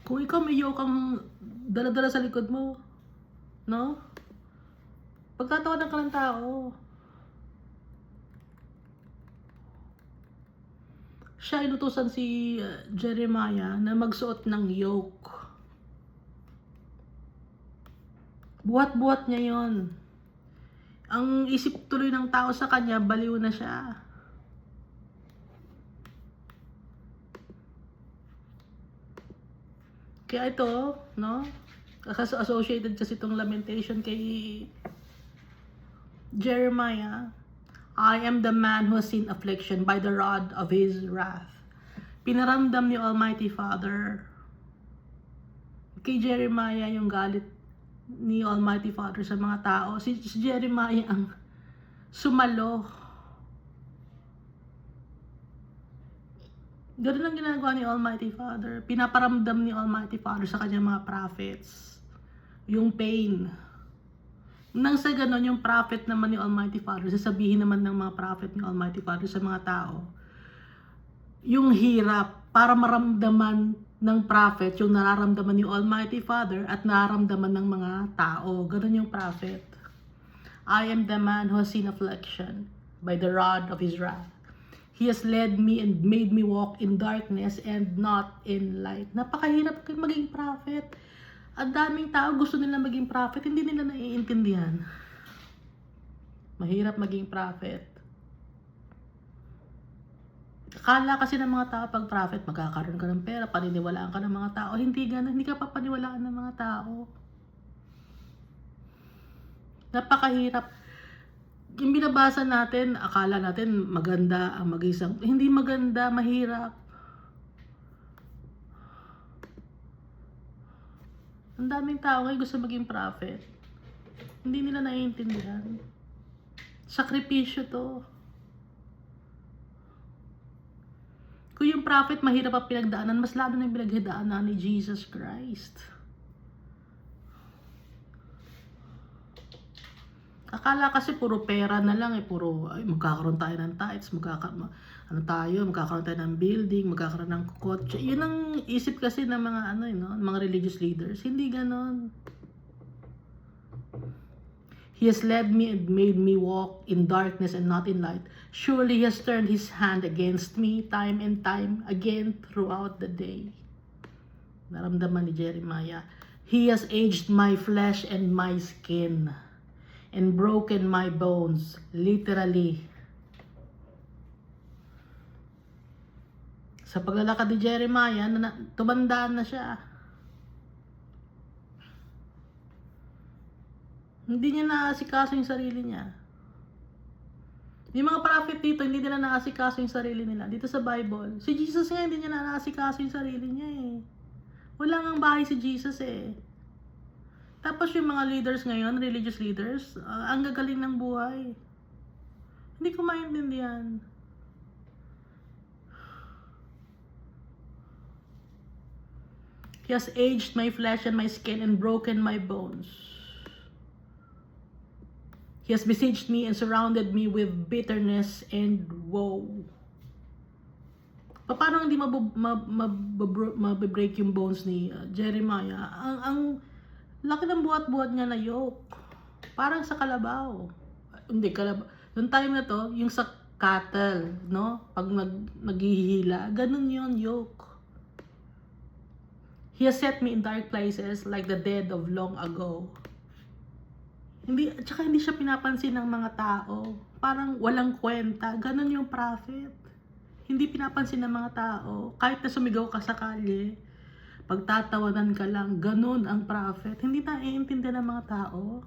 Speaker 1: Kung ikaw may yoke kang dala-dala sa likod mo, no? Pagtatawanan ka ng tao. Siya inutusan si Jeremiah na magsuot ng yoke. Buhat-buhat niya yon. Ang isip tuloy ng tao sa kanya, baliw na siya. Kaya ito, no? Associated kasi itong lamentation kay Jeremiah. I am the man who has seen affliction by the rod of his wrath. Pinaramdam ni Almighty Father kay Jeremiah yung galit ni Almighty Father sa mga tao. Si Jeremiah ang sumalo. Ganun ang ginagawa ni Almighty Father. Pinaparamdam ni Almighty Father sa kanyang mga prophets yung pain. Nang sa ganon, yung prophet naman ni Almighty Father, sasabihin naman ng mga prophet ni Almighty Father sa mga tao, yung hirap para maramdaman ng prophet, yung nararamdaman ni Almighty Father at nararamdaman ng mga tao. Ganon yung prophet. I am the man who has seen affliction by the rod of his wrath. He has led me and made me walk in darkness and not in light. Napakahirap maging prophet. Ang daming tao gusto nila maging prophet, hindi nila naiintindihan. Mahirap maging prophet. Akala kasi ng mga tao pag prophet, magkakaroon ka ng pera, paniniwalaan ka ng mga tao. Hindi ganun, hindi ka papaniwalaan ng mga tao. Napakahirap. Yung binabasa natin, akala natin maganda ang mag-isang. Hindi maganda, mahirap. Ang daming tao ngayon gusto maging prophet. Hindi nila naiintindihan. Sakripisyo to. Kung yung prophet mahirap ang pinagdaanan, mas lalo na yung pinagdaanan ni Jesus Christ. Akala kasi puro pera na lang puro magkakaroon tayo ng tithes, magkakaroon tayo ng building, magkakaroon ng kotse. Yun ang isip kasi ng mga mga religious leaders. Hindi ganon. He has led me and made me walk in darkness and not in light. Surely he has turned his hand against me time and time again throughout the day. Naramdaman ni Jeremiah. He has aged my flesh and my skin and broken my bones, literally. Sa paglalakad ni Jeremiah, tumandaan na siya. Hindi niya naasikaso yung sarili niya. Yung mga prophet dito, hindi nila naasikaso yung sarili nila. Dito sa Bible, si Jesus nga hindi niya naasikaso yung sarili niya Wala ngang bahay si Jesus Tapos yung mga leaders ngayon, religious leaders, ang gagaling ng buhay. Hindi ko maintindihan. He has aged my flesh and my skin and broken my bones. He has besieged me and surrounded me with bitterness and woe. Paano hindi mabibreak yung bones ni Jeremiah? Ang laki ng buhat-buhat niya na yoke. Parang sa kalabaw. Hindi, kalabaw. Yung time na to, yung sa cattle, no? Pag naghihila, ganun yun, yoke. He has set me in dark places like the dead of long ago. Tsaka hindi siya pinapansin ng mga tao. Parang walang kwenta. Ganon yung prophet. Hindi pinapansin ng mga tao. Kahit na sumigaw ka sa kalye, pagtatawanan ka lang, ganon ang prophet. Hindi naiintindihan ng mga tao.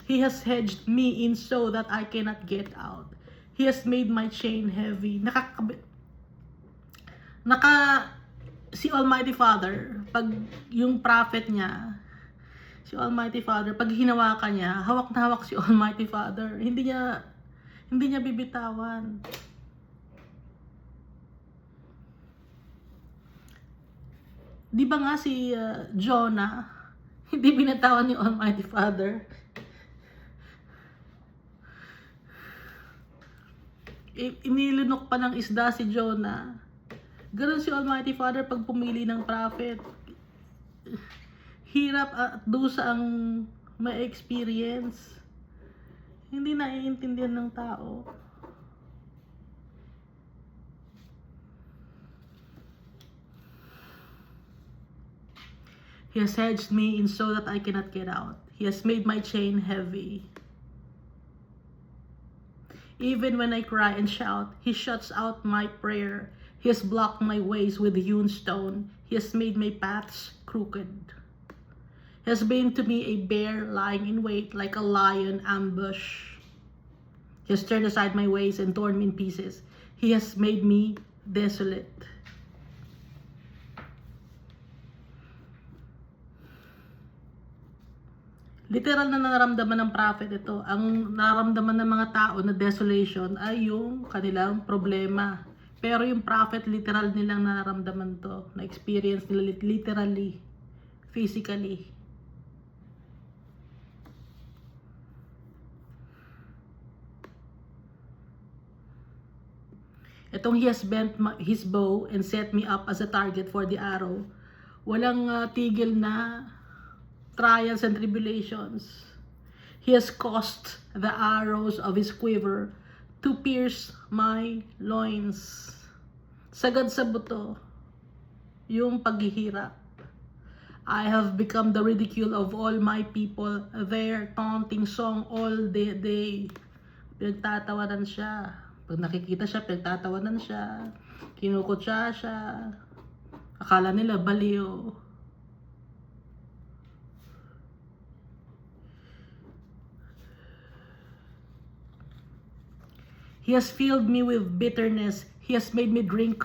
Speaker 1: He has hedged me in so that I cannot get out. He has made my chain heavy. Si Almighty Father, pag yung prophet niya, si Almighty Father, pag hinawakan niya, hawak na hawak si Almighty Father. Hindi niya bibitawan. Di ba nga si Jonah, hindi binatawan ni Almighty Father? Inilunok pa ng isda si Jonah. Ganon si Almighty Father pag pumili ng prophet. Hirap at dusa ang may experience. Hindi naiintindihan ng tao. He has hedged me in so that I cannot get out. He has made my chain heavy. Even when I cry and shout, He shuts out my prayer. He has blocked my ways with hewn stone. He has made my paths crooked. He has been to me a bear lying in wait like a lion ambush. He has turned aside my ways and torn me in pieces. He has made me desolate. Literal na naramdaman ng prophet ito. Ang naramdaman ng mga tao na desolation ay yung kanilang problema. Pero yung prophet, literal nilang nararamdaman to. Na-experience nila literally, physically. Itong He has bent His bow and set me up as a target for the arrow. Walang tigil na trials and tribulations. He has caused the arrows of His quiver to pierce my loins. Sagad sa buto, yung paghihirap. I have become the ridicule of all my people, their taunting song all day. Pinagtatawanan siya. Pag nakikita siya, pinagtatawanan siya. Kinukutsa siya. Akala nila baliw. He has filled me with bitterness. He has made me drink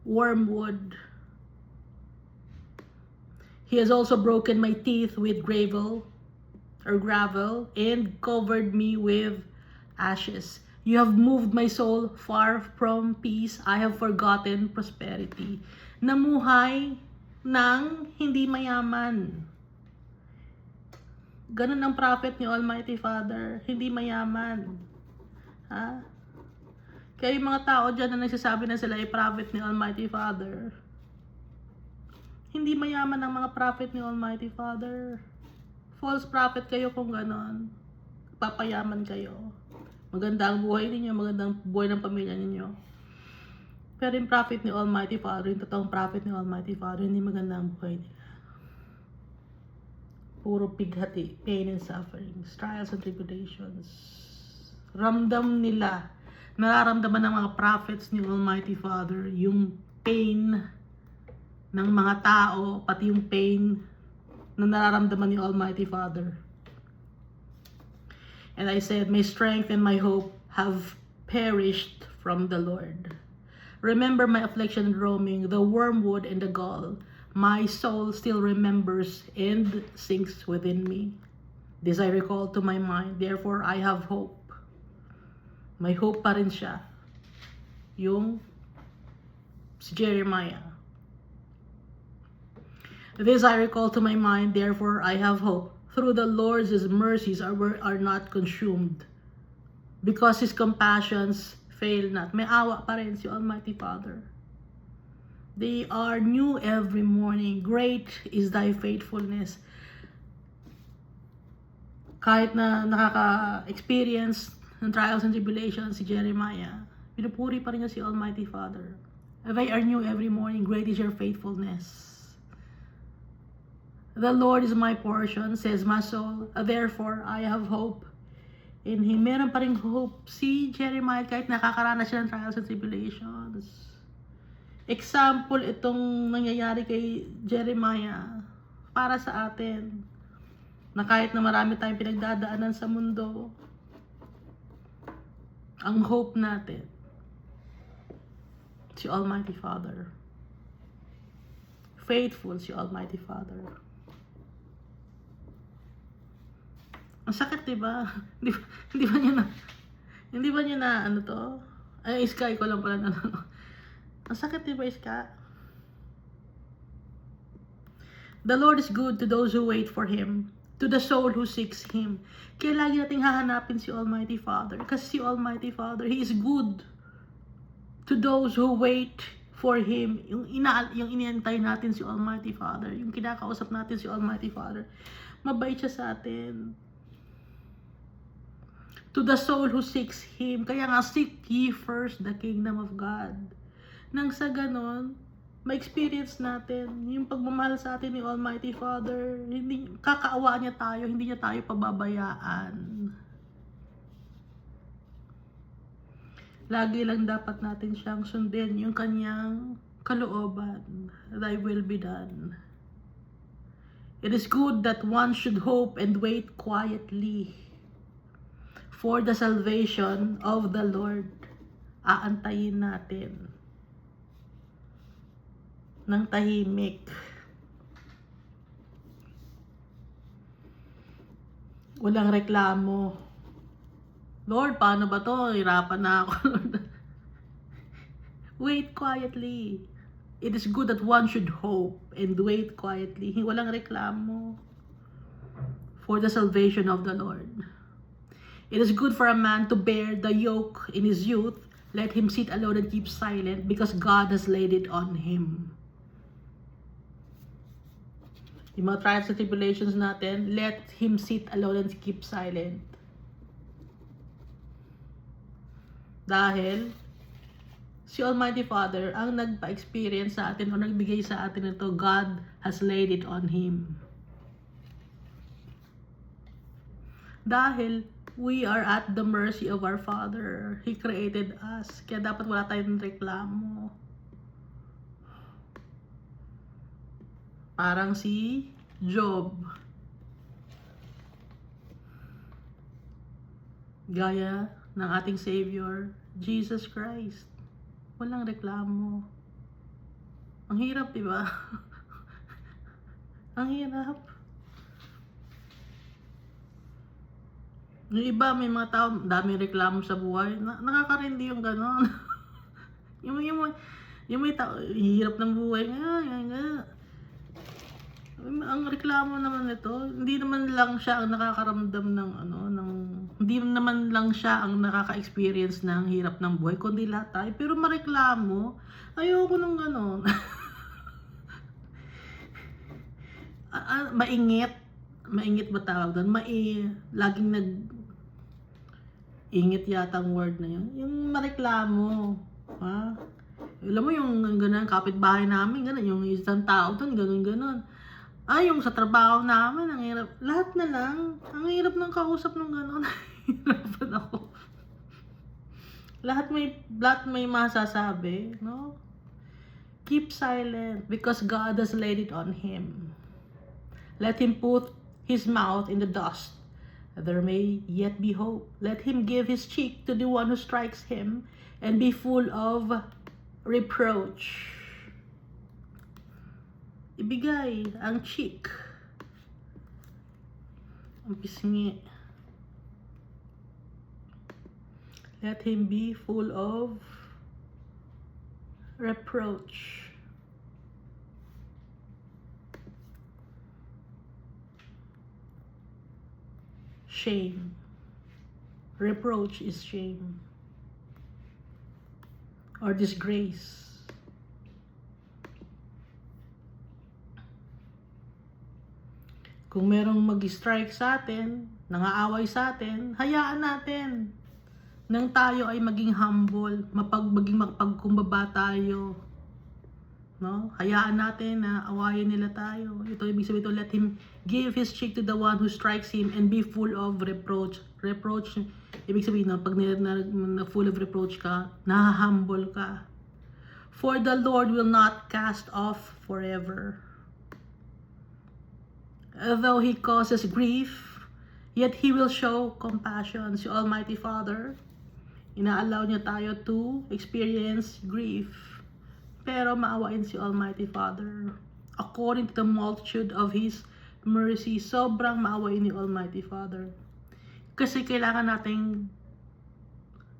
Speaker 1: wormwood. He has also broken my teeth with gravel and covered me with ashes. You have moved my soul far from peace. I have forgotten prosperity. Namuhay ng hindi mayaman. Ganun ang prophet ni Almighty Father. Hindi mayaman. Ha? Kaya yung mga tao dyan na nagsasabi na sila ay prophet ni Almighty Father, hindi mayaman ang mga prophet ni Almighty Father. False prophet kayo kung ganon. Papayaman kayo. Maganda ang buhay ninyo, maganda ang buhay ng pamilya ninyo. Pero yung prophet ni Almighty Father, yung totoong prophet ni Almighty Father, hindi maganda ang buhay nila. Puro pighati, pain and sufferings, trials and tribulations. Ramdam nila, nararamdaman ng mga prophets ni Almighty Father yung pain ng mga tao, pati yung pain na nararamdaman ni Almighty Father. And I said, my strength and my hope have perished from the Lord. Remember my affliction and roaming, the wormwood and the gall. My soul still remembers and sinks within me. This I recall to my mind, therefore I have hope. May hope pa rin siya. Yung si Jeremiah. This I recall to my mind, therefore I have hope. Through the Lord's mercies are not consumed. Because His compassions fail not. May awa pa rin si Almighty Father. They are new every morning. Great is thy faithfulness. Kahit na nakaka-experience ng trials and tribulations si Jeremiah, pinupuri pa rin niya si Almighty Father. They are new every morning. Great is your faithfulness. The Lord is my portion, says my soul. Therefore, I have hope in Him. Meron pa rin hope si Jeremiah kahit nakakaranas siya ng trials and tribulations. Example itong nangyayari kay Jeremiah para sa atin. Na kahit na marami tayong pinagdadaanan sa mundo, ang hope natin, si Almighty Father. Faithful si Almighty Father. Ang sakit, diba? Hindi ba niya na ano to? Ay, Iska, ko lang pala na ano. Ang sakit, diba, Iska? The Lord is good to those who wait for Him, to the soul who seeks Him. Kaya lagi nating hahanapin si Almighty Father. Kasi si Almighty Father, He is good to those who wait for Him. Yung iniantay natin si Almighty Father. Yung kinakausap natin si Almighty Father. Mabait siya sa atin. To the soul who seeks Him. Kaya nga, seek ye first the kingdom of God. Nang sa ganon, ma-experience natin yung pagmamahal sa atin ni Almighty Father. Hindi, kakaawa niya tayo, hindi niya tayo pababayaan. Lagi lang dapat natin siyang sundin yung kanyang kalooban. Thy will be done. It is good that one should hope and wait quietly for the salvation of the Lord. Aantayin natin ng tahimik. Walang reklamo. Lord, paano ba to? Hirapan na ako. Wait quietly. It is good that one should hope and wait quietly. Walang reklamo for the salvation of the Lord. It is good for a man to bear the yoke in his youth. Let him sit alone and keep silent because God has laid it on him. Yung mga trials and tribulations natin, let him sit alone and keep silent. Dahil si Almighty Father ang nagpa-experience sa atin o nagbigay sa atin ito, God has laid it on Him. Dahil we are at the mercy of our Father. He created us. Kaya dapat wala tayong reklamo. Parang si Job. Gaya ng ating Savior, Jesus Christ. Walang reklamo. Ang hirap, diba? Ang hirap. Yung iba, may mga tao, daming reklamo sa buhay. Nakakarindi yung gano'n. yung may tao, hirap ng buhay nga. Ang reklamo naman nito, hindi naman lang siya ang nakakaramdam ng hindi naman lang siya ang nakaka-experience ng hirap ng buhay, kundi lahat tayo. Pero mareklamo, ayoko nung gano'n. Maingit ba tawag doon? Laging ingit yata ang word na yun. Yung mareklamo. Ha? Alam mo yung ganun, kapitbahay namin, ganun, yung isang tao doon, ganun. Yung sa trabaho namin, ang hirap. Lahat na lang. Ang hirap ng kausap ng gano'n. Hirapan ako. Lahat may masasabi, no? Keep silent because God has laid it on him. Let him put his mouth in the dust. There may yet be hope. Let him give his cheek to the one who strikes him and be full of reproach. Ibigay ang cheek, ang pisngi. Let him be full of reproach. Shame. Reproach is shame or disgrace. Kung merong mag-strike sa atin, nangaaway sa atin, hayaan natin. Nang tayo ay maging humble, maging mapagkumbaba tayo. No? Hayaan natin na awayin nila tayo. Ito ibig sabihin ito, let him give his cheek to the one who strikes him and be full of reproach. Reproach, ibig sabihin na pag na full of reproach ka, nahahumble ka. For the Lord will not cast off forever. Though he causes grief, yet he will show compassion. Si Almighty Father, ina-allow niya tayo to experience grief. Pero maawain si Almighty Father. According to the multitude of His mercy, sobrang maawain ni Almighty Father. Kasi kailangan nating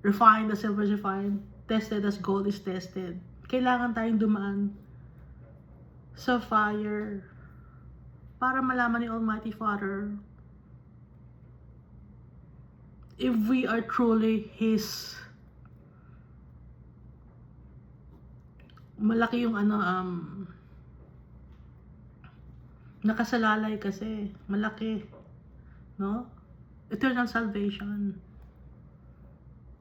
Speaker 1: refined as silver is refined, tested as gold is tested. Kailangan tayong dumaan sa fire para malaman ni Almighty Father if we are truly His. Malaki yung nakasalalay kasi, malaki, no? Eternal salvation.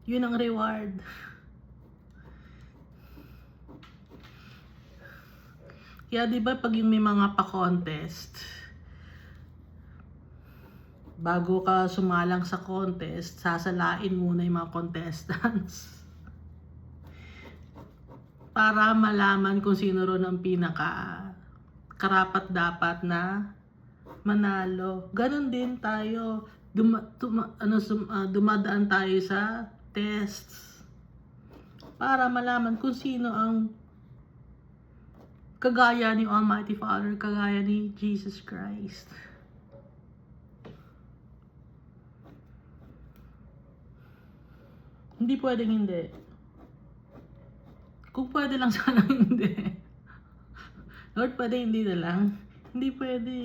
Speaker 1: Yun ang reward. Kaya di ba pag yung may mga pa-contest, bago ka sumalang sa contest, sasalain muna yung mga contestants. Para malaman kung sino ron ang pinaka karapat dapat na manalo. Ganon din tayo. Dumadaan tayo sa tests para malaman kung sino ang kagaya ni Almighty Father, kagaya ni Jesus Christ. Hindi pwedeng hindi. Kung pwede lang sana hindi. Lord, pwede hindi na lang. Hindi pwede.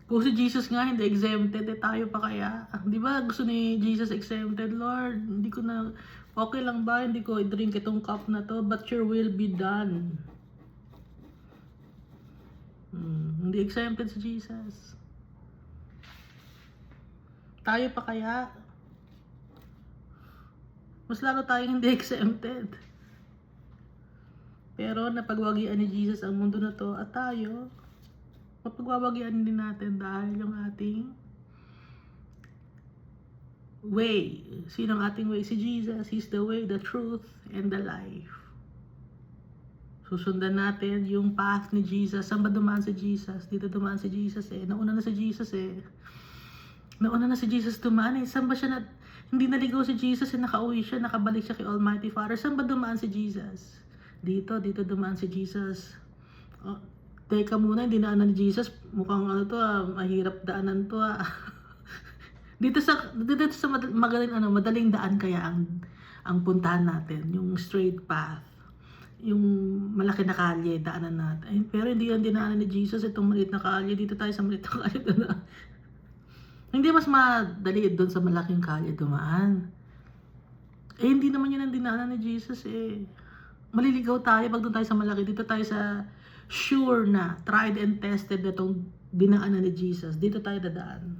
Speaker 1: Kung si Jesus nga hindi exempted, tayo pa kaya? Di ba gusto ni Jesus exempted? Lord, hindi ko na, okay lang ba? Hindi ko i-drink itong cup na to, but your will be done. Hindi exempted si Jesus. Tayo pa kaya? Mas lalo tayong hindi exempted. Pero napagwagian ni Jesus ang mundo na to at tayo, mapagwawagian din natin dahil yung ating way. Sino ang ating way? Si Jesus. He's the way, the truth, and the life. Susundan natin yung path ni Jesus. Saan ba dumaan si Jesus? Dito dumaan si Jesus eh. Nauna na si Jesus eh. Nauna na si Jesus dumaan eh. Saan ba siya hindi naligaw si Jesus eh. Nakauwi siya, nakabalik siya kay Almighty Father. Saan ba dumaan si Jesus? Dito dumaan si Jesus. Oh, teka muna, hindi naanan ni Jesus. Mukhang mahirap daanan to dito sa madaling daan kaya ang puntahan natin, yung straight path. Yung malaki na kalye, daanan natin. Pero hindi yan dinaanan ni Jesus, itong maliit na kalye. Dito tayo sa maliit na kalye. Hindi mas madali doon sa malaking kalye dumaan. Eh, hindi naman yun ang dinaanan ni Jesus eh. Maliligaw tayo pag doon tayo sa malaki. Dito tayo sa sure na, tried and tested na itong dinaanan ni Jesus. Dito tayo dadaan.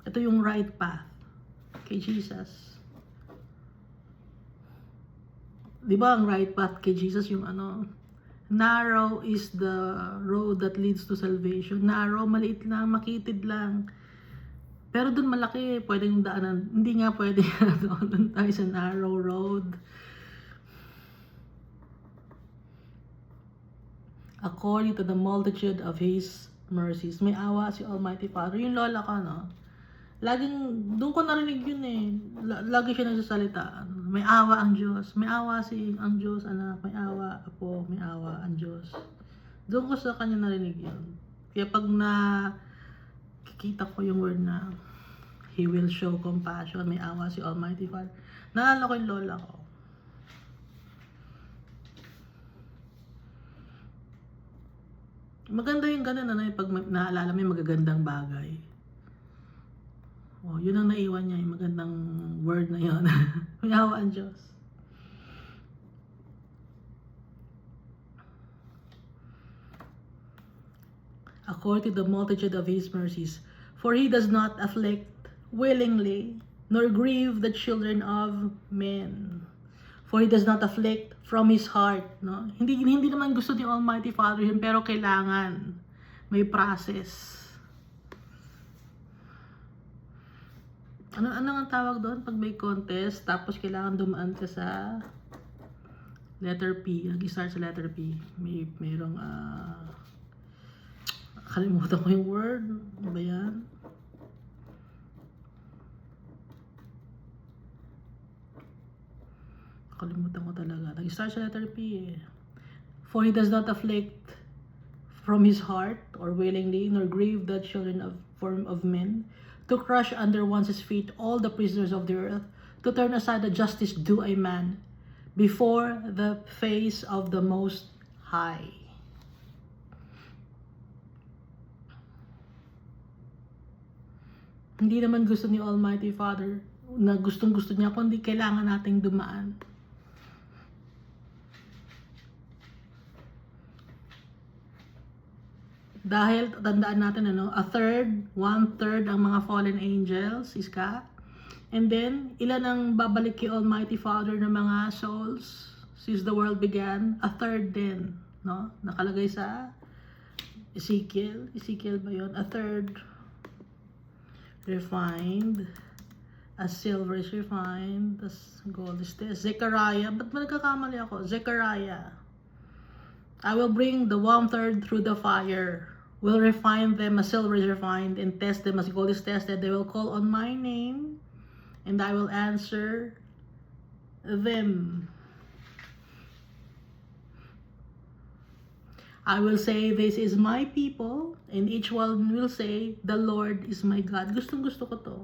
Speaker 1: Ito yung right path kay Jesus. Di ba ang right path kay Jesus yung narrow is the road that leads to salvation. Narrow, maliit lang, makitid lang. Pero dun malaki, pwedeng daanan. Hindi nga pwede doon tayo sa narrow road. According to the multitude of His mercies. May awa si Almighty Father. Yung lola ko, laging, doon ko narinig yun eh. Lagi siya nagsasalita. May awa ang Diyos. May awa ang Diyos, anak. May awa, apo. May awa ang Diyos. Doon ko sa kanya narinig yun. Kaya pag kikita ko yung word na He will show compassion, may awa si Almighty Father. Naalala ko yung lola ko. Maganda yung ganun pag naalala mo yung magagandang bagay. Yun ang naiwan niya, yung magandang word na yun. May awa ang Diyos. According to the multitude of His mercies, for He does not afflict willingly, nor grieve the children of men. For He does not afflict from His heart. No? Hindi naman gusto ni Almighty Father yun, pero kailangan may process. Ano ang tawag doon pag may contest, tapos kailangan dumaan ka sa letter P. Nag-start sa letter P. Mayroong kalimutan ko yung word. Ano ba yan? Kalimutan ko talaga. Nag-start sa letter P eh. For He does not afflict from His heart or willingly, nor grieve the children of men, to crush under one's feet all the prisoners of the earth, to turn aside the justice due a man before the face of the Most High. Hindi naman gusto ni Almighty Father na gustong-gusto niya, kundi kailangan nating dumaan. Dahil, tandaan natin, one-third ang mga fallen angels, iska. And then, ilan ang babalik kay Almighty Father ng mga souls since the world began? A third din, no? Nakalagay sa Ezekiel ba yun? A third refined, as silver is refined, as gold is this. Zechariah, ba't ba nagkakamali ako? Zechariah. I will bring the 1/3 through the fire, will refine them as silver is refined, and test them as gold is tested. They will call on my name, and I will answer them. I will say, this is my people, and each one will say, the Lord is my God. Gustong-gusto ko to.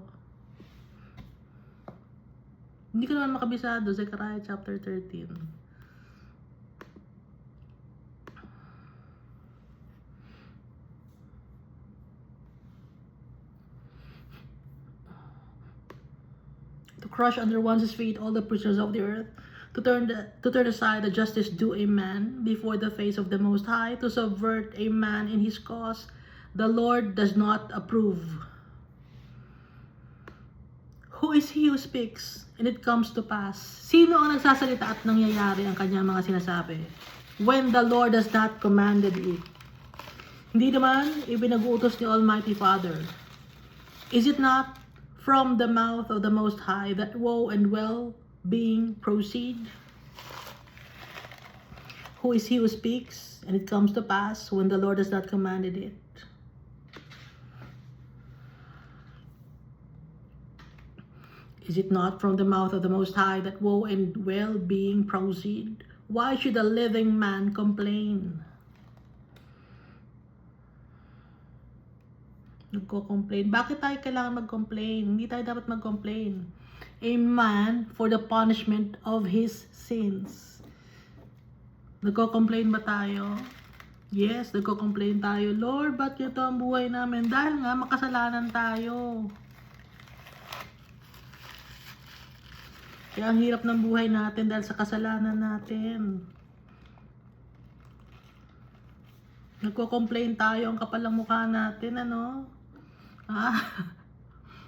Speaker 1: Hindi ko naman makabisado, Zechariah chapter 13. To crush under one's feet all the prisoners of the earth, to turn aside the justice due a man before the face of the Most High, to subvert a man in his cause, the Lord does not approve. Who is he who speaks, and it comes to pass? Sino ang nagsasalita at nangyayari ang kanyang mga sinasabi? When the Lord has not commanded it. Hindi naman ibinag-uutos ni Almighty Father. Is it not from the mouth of the Most High that woe and well-being proceed? Who is he who speaks, and it comes to pass when the Lord has not commanded it? Is it not from the mouth of the Most High that woe and well-being proceed? Why should a living man complain? Nagko-complain. Bakit tayo kailangan mag-complain? Hindi tayo dapat mag-complain. A man for the punishment of his sins. Nagko-complain ba tayo? Yes, nagko-complain tayo. Lord, ba't ito ang buhay namin? Dahil nga makasalanan tayo. Kaya ang hirap ng buhay natin dahil sa kasalanan natin. Nagko-complain tayo, ang kapal ng mukha natin,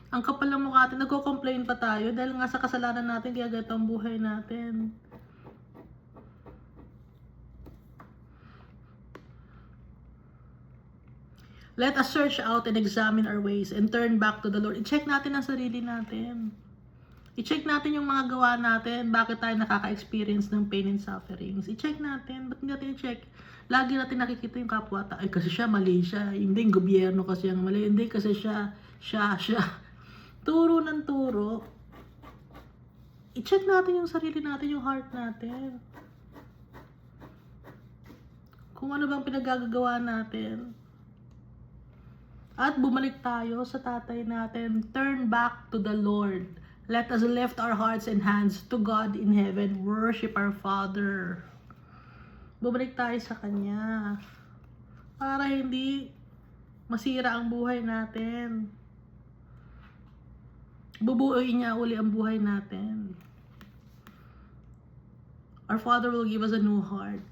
Speaker 1: ang kapal ng mukha natin, nagko-complain pa tayo dahil nga sa kasalanan natin, kaya ganito ang buhay natin. Let us search out and examine our ways and turn back to the Lord. I-check natin ang sarili natin. I-check natin yung mga gawa natin, bakit tayo nakaka-experience ng pain and sufferings. I-check natin, ba't hindi natin i-check? Lagi natin nakikita yung kapwa tayo, ay kasi siya, mali siya, hindi yung gobyerno kasi ang mali, hindi kasi siya. Turo ng turo. I-check natin yung sarili natin, yung heart natin. Kung ano bang pinagagawa natin. At bumalik tayo sa tatay natin, turn back to the Lord. Let us lift our hearts and hands to God in heaven. Worship our Father. Bumalik tayo sa Kanya. Para hindi masira ang buhay natin. Bubuuin niya uli ang buhay natin. Our Father will give us a new heart.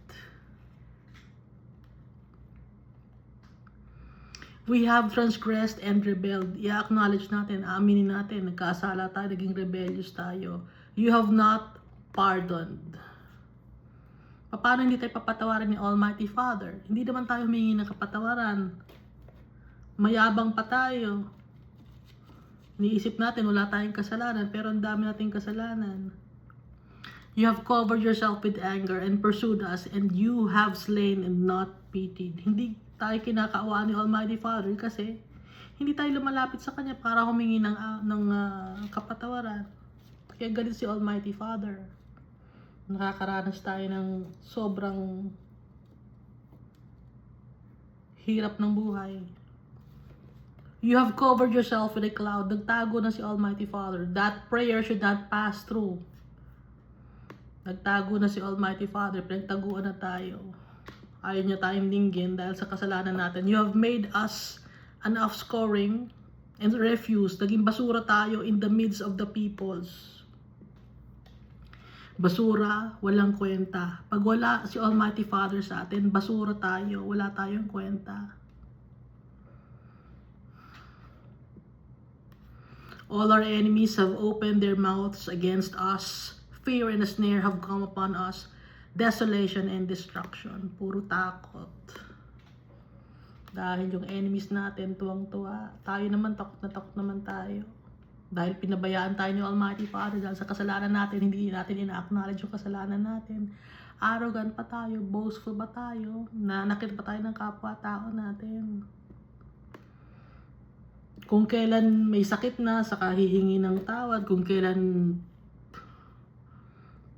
Speaker 1: We have transgressed and rebelled. I-acknowledge natin, aminin natin, nagkasala tayo, naging rebellious tayo. You have not pardoned. Paano hindi tayo papatawaran ni Almighty Father? Hindi naman tayo humingi ng kapatawaran. Mayabang pa tayo. Niisip natin, wala tayong kasalanan, pero ang dami nating kasalanan. You have covered yourself with anger and pursued us, and you have slain and not pitied. Hindi tayo kinakaawaan ni Almighty Father kasi hindi tayo lumalapit sa Kanya para humingi ng kapatawaran. Kaya galit si Almighty Father. Nakakaranas tayo ng sobrang hirap ng buhay. You have covered yourself with a cloud. Nagtago na si Almighty Father. That prayer should not pass through. Nagtago na si Almighty Father. Pinagtaguan na tayo. Ayaw niya tayong dinggin dahil sa kasalanan natin. You have made us an offscoring and refuse. Naging basura tayo in the midst of the peoples. Basura, walang kwenta. Pag wala si Almighty Father sa atin, basura tayo. Wala tayong kwenta. All our enemies have opened their mouths against us. Fear and a snare have come upon us. Desolation and destruction. Puro takot. Dahil yung enemies natin, tuwang-tuwa. Tayo naman, takot naman tayo. Dahil pinabayaan tayo ni Almighty Father. Dahil sa kasalanan natin, hindi natin ina-acknowledge yung kasalanan natin. Arrogant pa tayo, boastful pa tayo. Nanakit pa tayo ng kapwa-tao natin. Kung kailan may sakit na, saka hihingi ng tawad. Kung kailan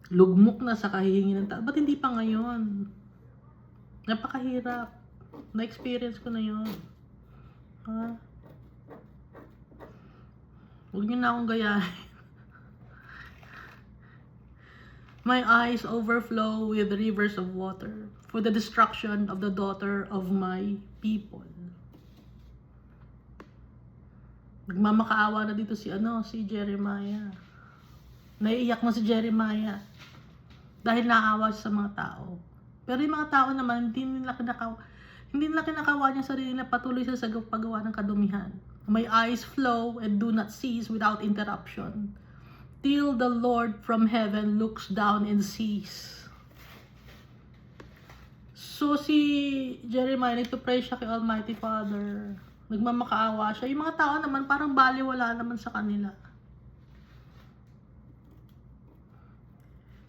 Speaker 1: lugmok na, saka hihingi ng tawad. Ba't hindi pa ngayon? Napakahirap. Na-experience ko na yun. Ha? Huwag niyo na akong gayahin. My eyes overflow with rivers of water for the destruction of the daughter of my people. Nagmamakaawa na dito si Jeremiah. Naiiyak na si Jeremiah dahil naawa siya sa mga tao. Pero yung mga tao naman, hindi nila kinakawa niya sarili na patuloy siya sa paggawa ng kadumihan. My eyes flow and do not cease without interruption, till the Lord from heaven looks down and sees. So si Jeremiah, nagpapray siya kay Almighty Father. Nagmamakaawa siya. Yung mga tao naman, parang baliwala naman sa kanila.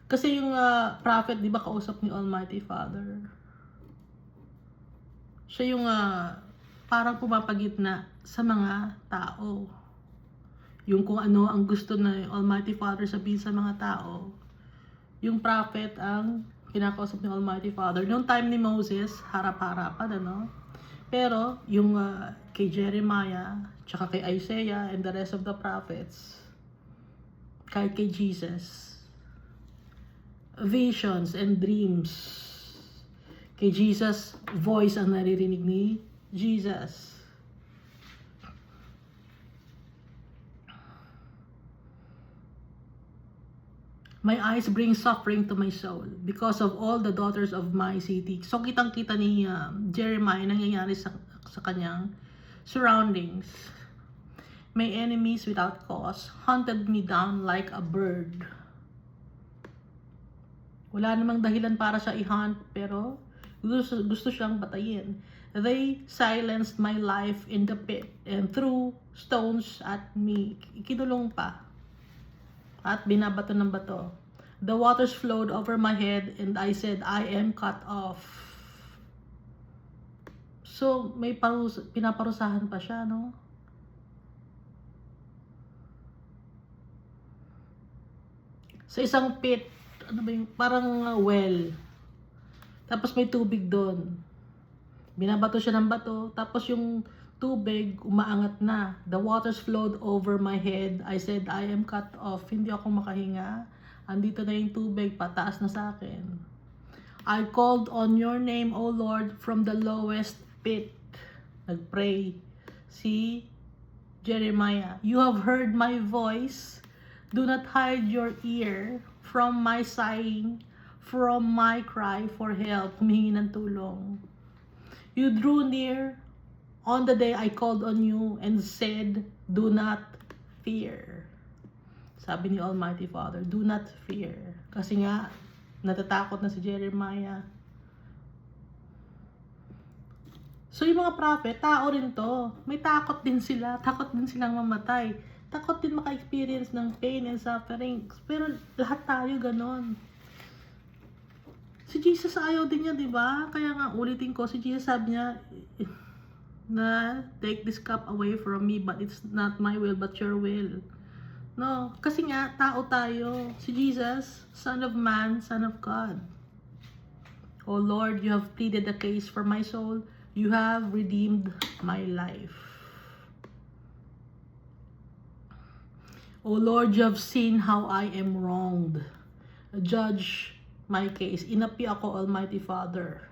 Speaker 1: Kasi yung prophet, di ba, kausap ni Almighty Father? Siya yung parang pumapagitna sa mga tao. Yung kung ano ang gusto na Almighty Father sabihin sa mga tao. Yung prophet ang kinakausap ni Almighty Father. Noong time ni Moses, harap-harapan, Pero yung kay Jeremiah, tsaka kay Isaiah, and the rest of the prophets, kahit kay Jesus, visions and dreams. Kay Jesus, voice ang naririnig ni Jesus. My eyes bring suffering to my soul because of all the daughters of my city. So kitang-kita ni Jeremiah nangyayari sa kanyang surroundings. My enemies without cause hunted me down like a bird. Wala namang dahilan para siya i-hunt, pero gusto siyang patayin. They silenced my life in the pit and threw stones at me. Ikinulong pa. At binabato ng bato. The waters flowed over my head and I said, I am cut off. So, may pinaparusahan pa siya, no? Sa isang pit, parang well. Tapos may tubig doon. Binabato siya ng bato. Tapos yung tubig, umaangat na. The waters flowed over my head. I said, I am cut off. Hindi ako makahinga. Andito na yung tubig, pataas na sa akin. I called on your name, O Lord, from the lowest pit. Nagpray si Jeremiah. You have heard my voice. Do not hide your ear from my sighing, from my cry for help. Humingi ng tulong. You drew near On the day I called on you and said, do not fear. Sabi ni Almighty Father, do not fear. Kasi nga, natatakot na si Jeremiah. So yung mga prophet, tao rin to. May takot din sila. Takot din silang mamatay. Takot din maka-experience ng pain and suffering. Pero lahat tayo ganon. Si Jesus ayaw din niya, di ba? Kaya nga ulitin ko, si Jesus sabi niya, na take this cup away from me, but it's not my will but your will. No, kasi nga tao tayo. Si Jesus, Son of Man, Son of God. Oh Lord, you have pleaded the case for my soul. You have redeemed my life. Oh Lord, you have seen how I am wronged. Judge my case. Inapi ako, Almighty Father.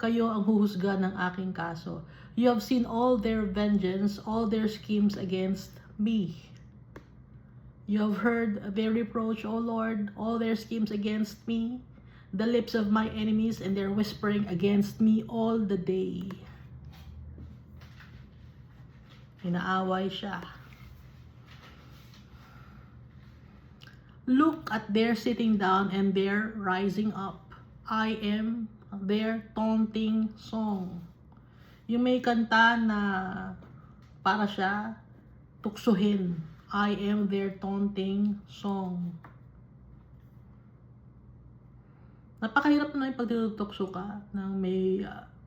Speaker 1: Kayo ang huhusga ng aking kaso. You have seen all their vengeance, all their schemes against me. You have heard their reproach, O Lord, all their schemes against me, the lips of my enemies, and their whispering against me all the day. Inaaway siya. Look at their sitting down and their rising up. I am their taunting song. Yung may kanta na para siya tuksuhin. I am their taunting song. Napakahirap na yung pag tinutukso ka ng may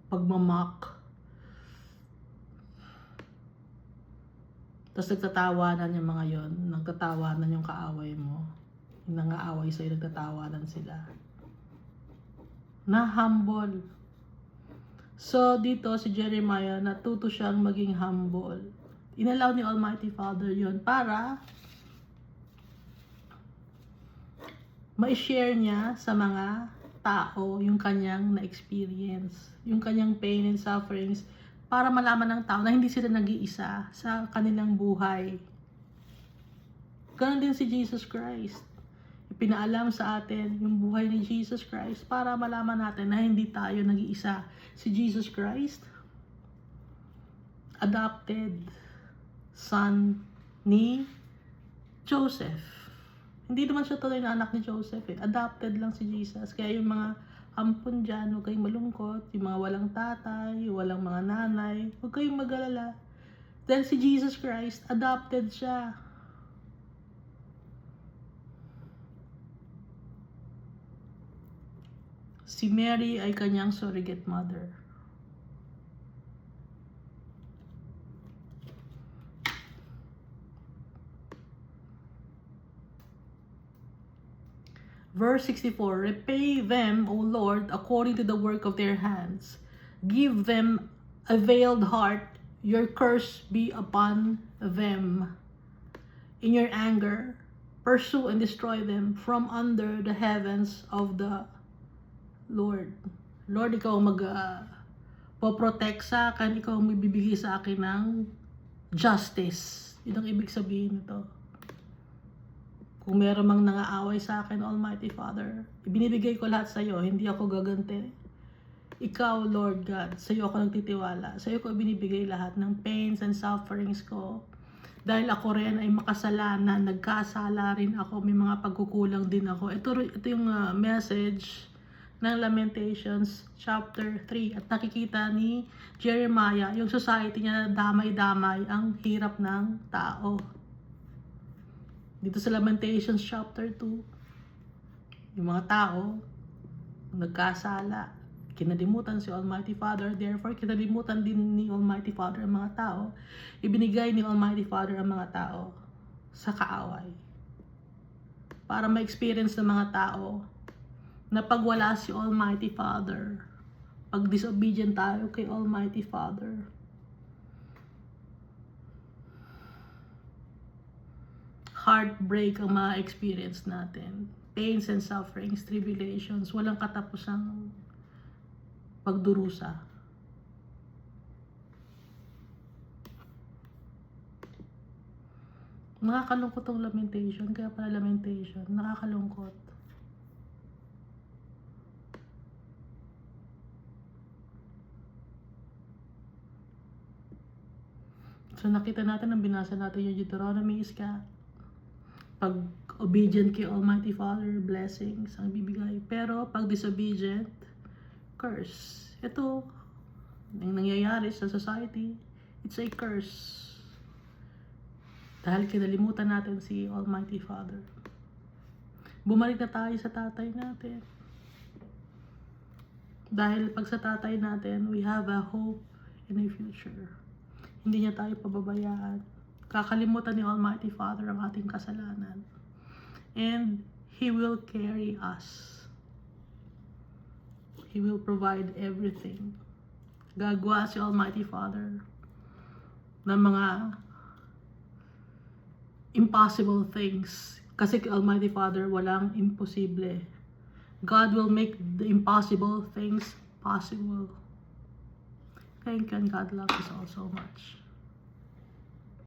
Speaker 1: pagmamak. Tapos nagtatawanan yung mga yon, nagtatawanan yung kaaway mo. Yung nangaaway sa'yo, nagtatawanan sila. Na humble. So dito si Jeremiah, natuto siyang maging humble. Inalaw ni Almighty Father yon para ma-share niya sa mga tao yung kanyang na-experience, yung kanyang pain and sufferings, para malaman ng tao na hindi sila nag-iisa sa kanilang buhay. Ganon din si Jesus Christ. Ipinaalam sa atin yung buhay ni Jesus Christ para malaman natin na hindi tayo nag-iisa. Si Jesus Christ, adopted son ni Joseph. Hindi naman siya tuloy na anak ni Joseph eh. Adopted lang si Jesus. Kaya yung mga ampun dyan, huwag kayong malungkot. Yung mga walang tatay, walang mga nanay, huwag kayong mag-alala. Dahil si Jesus Christ, adopted siya. Si Mary ay kanyang surrogate mother. Verse 64, repay them, O Lord, according to the work of their hands. Give them a veiled heart, your curse be upon them. In your anger, pursue and destroy them from under the heavens of the Lord. Lord, ikaw mag-protect sa akin, ikaw ang magbibigay sa akin ng justice. Yun ang ibig sabihin nito. Kung meron mang nangaaway sa akin, Almighty Father, ibinibigay ko lahat sa iyo, hindi ako gaganti. Ikaw, Lord God, sa iyo ako nagtitiwala. Sa iyo ko ibinibigay lahat ng pains and sufferings ko. Dahil ako rin ay makasalanan, nagkasala rin ako, may mga pagkukulang din ako. Ito yung message ng Lamentations chapter 3. At nakikita ni Jeremiah, yung society niya na damay-damay ang hirap ng tao. Dito sa Lamentations chapter 2, yung mga tao nagkasala, kinalimutan si Almighty Father, therefore kinalimutan din ni Almighty Father ang mga tao. Ibinigay ni Almighty Father ang mga tao sa kaaway para ma-experience ng mga tao na pag wala si Almighty Father, pag disobedient tayo kay Almighty Father, heartbreak ang ma-experience natin. Pains and sufferings, tribulations, walang katapusang pagdurusa. Nakakalungkot ang lamentation, kaya pala lamentation, nakakalungkot. So nakita natin, nang binasa natin yung Deuteronomy is ka, pag obedient kay Almighty Father, blessings ang bibigay. Pero pag disobedient, curse. Ito, yung nangyayari sa society, it's a curse. Dahil kinalimutan natin si Almighty Father. Bumalik na tayo sa tatay natin. Dahil pag sa tatay natin, we have a hope in a future. Hindi niya tayo pababayaan. Kakalimutan ni Almighty Father ang ating kasalanan. And He will carry us. He will provide everything. Gagawa si Almighty Father ng mga impossible things. Kasi kay Almighty Father, walang imposible. God will make the impossible things possible. Thank you, and God loves us all so much.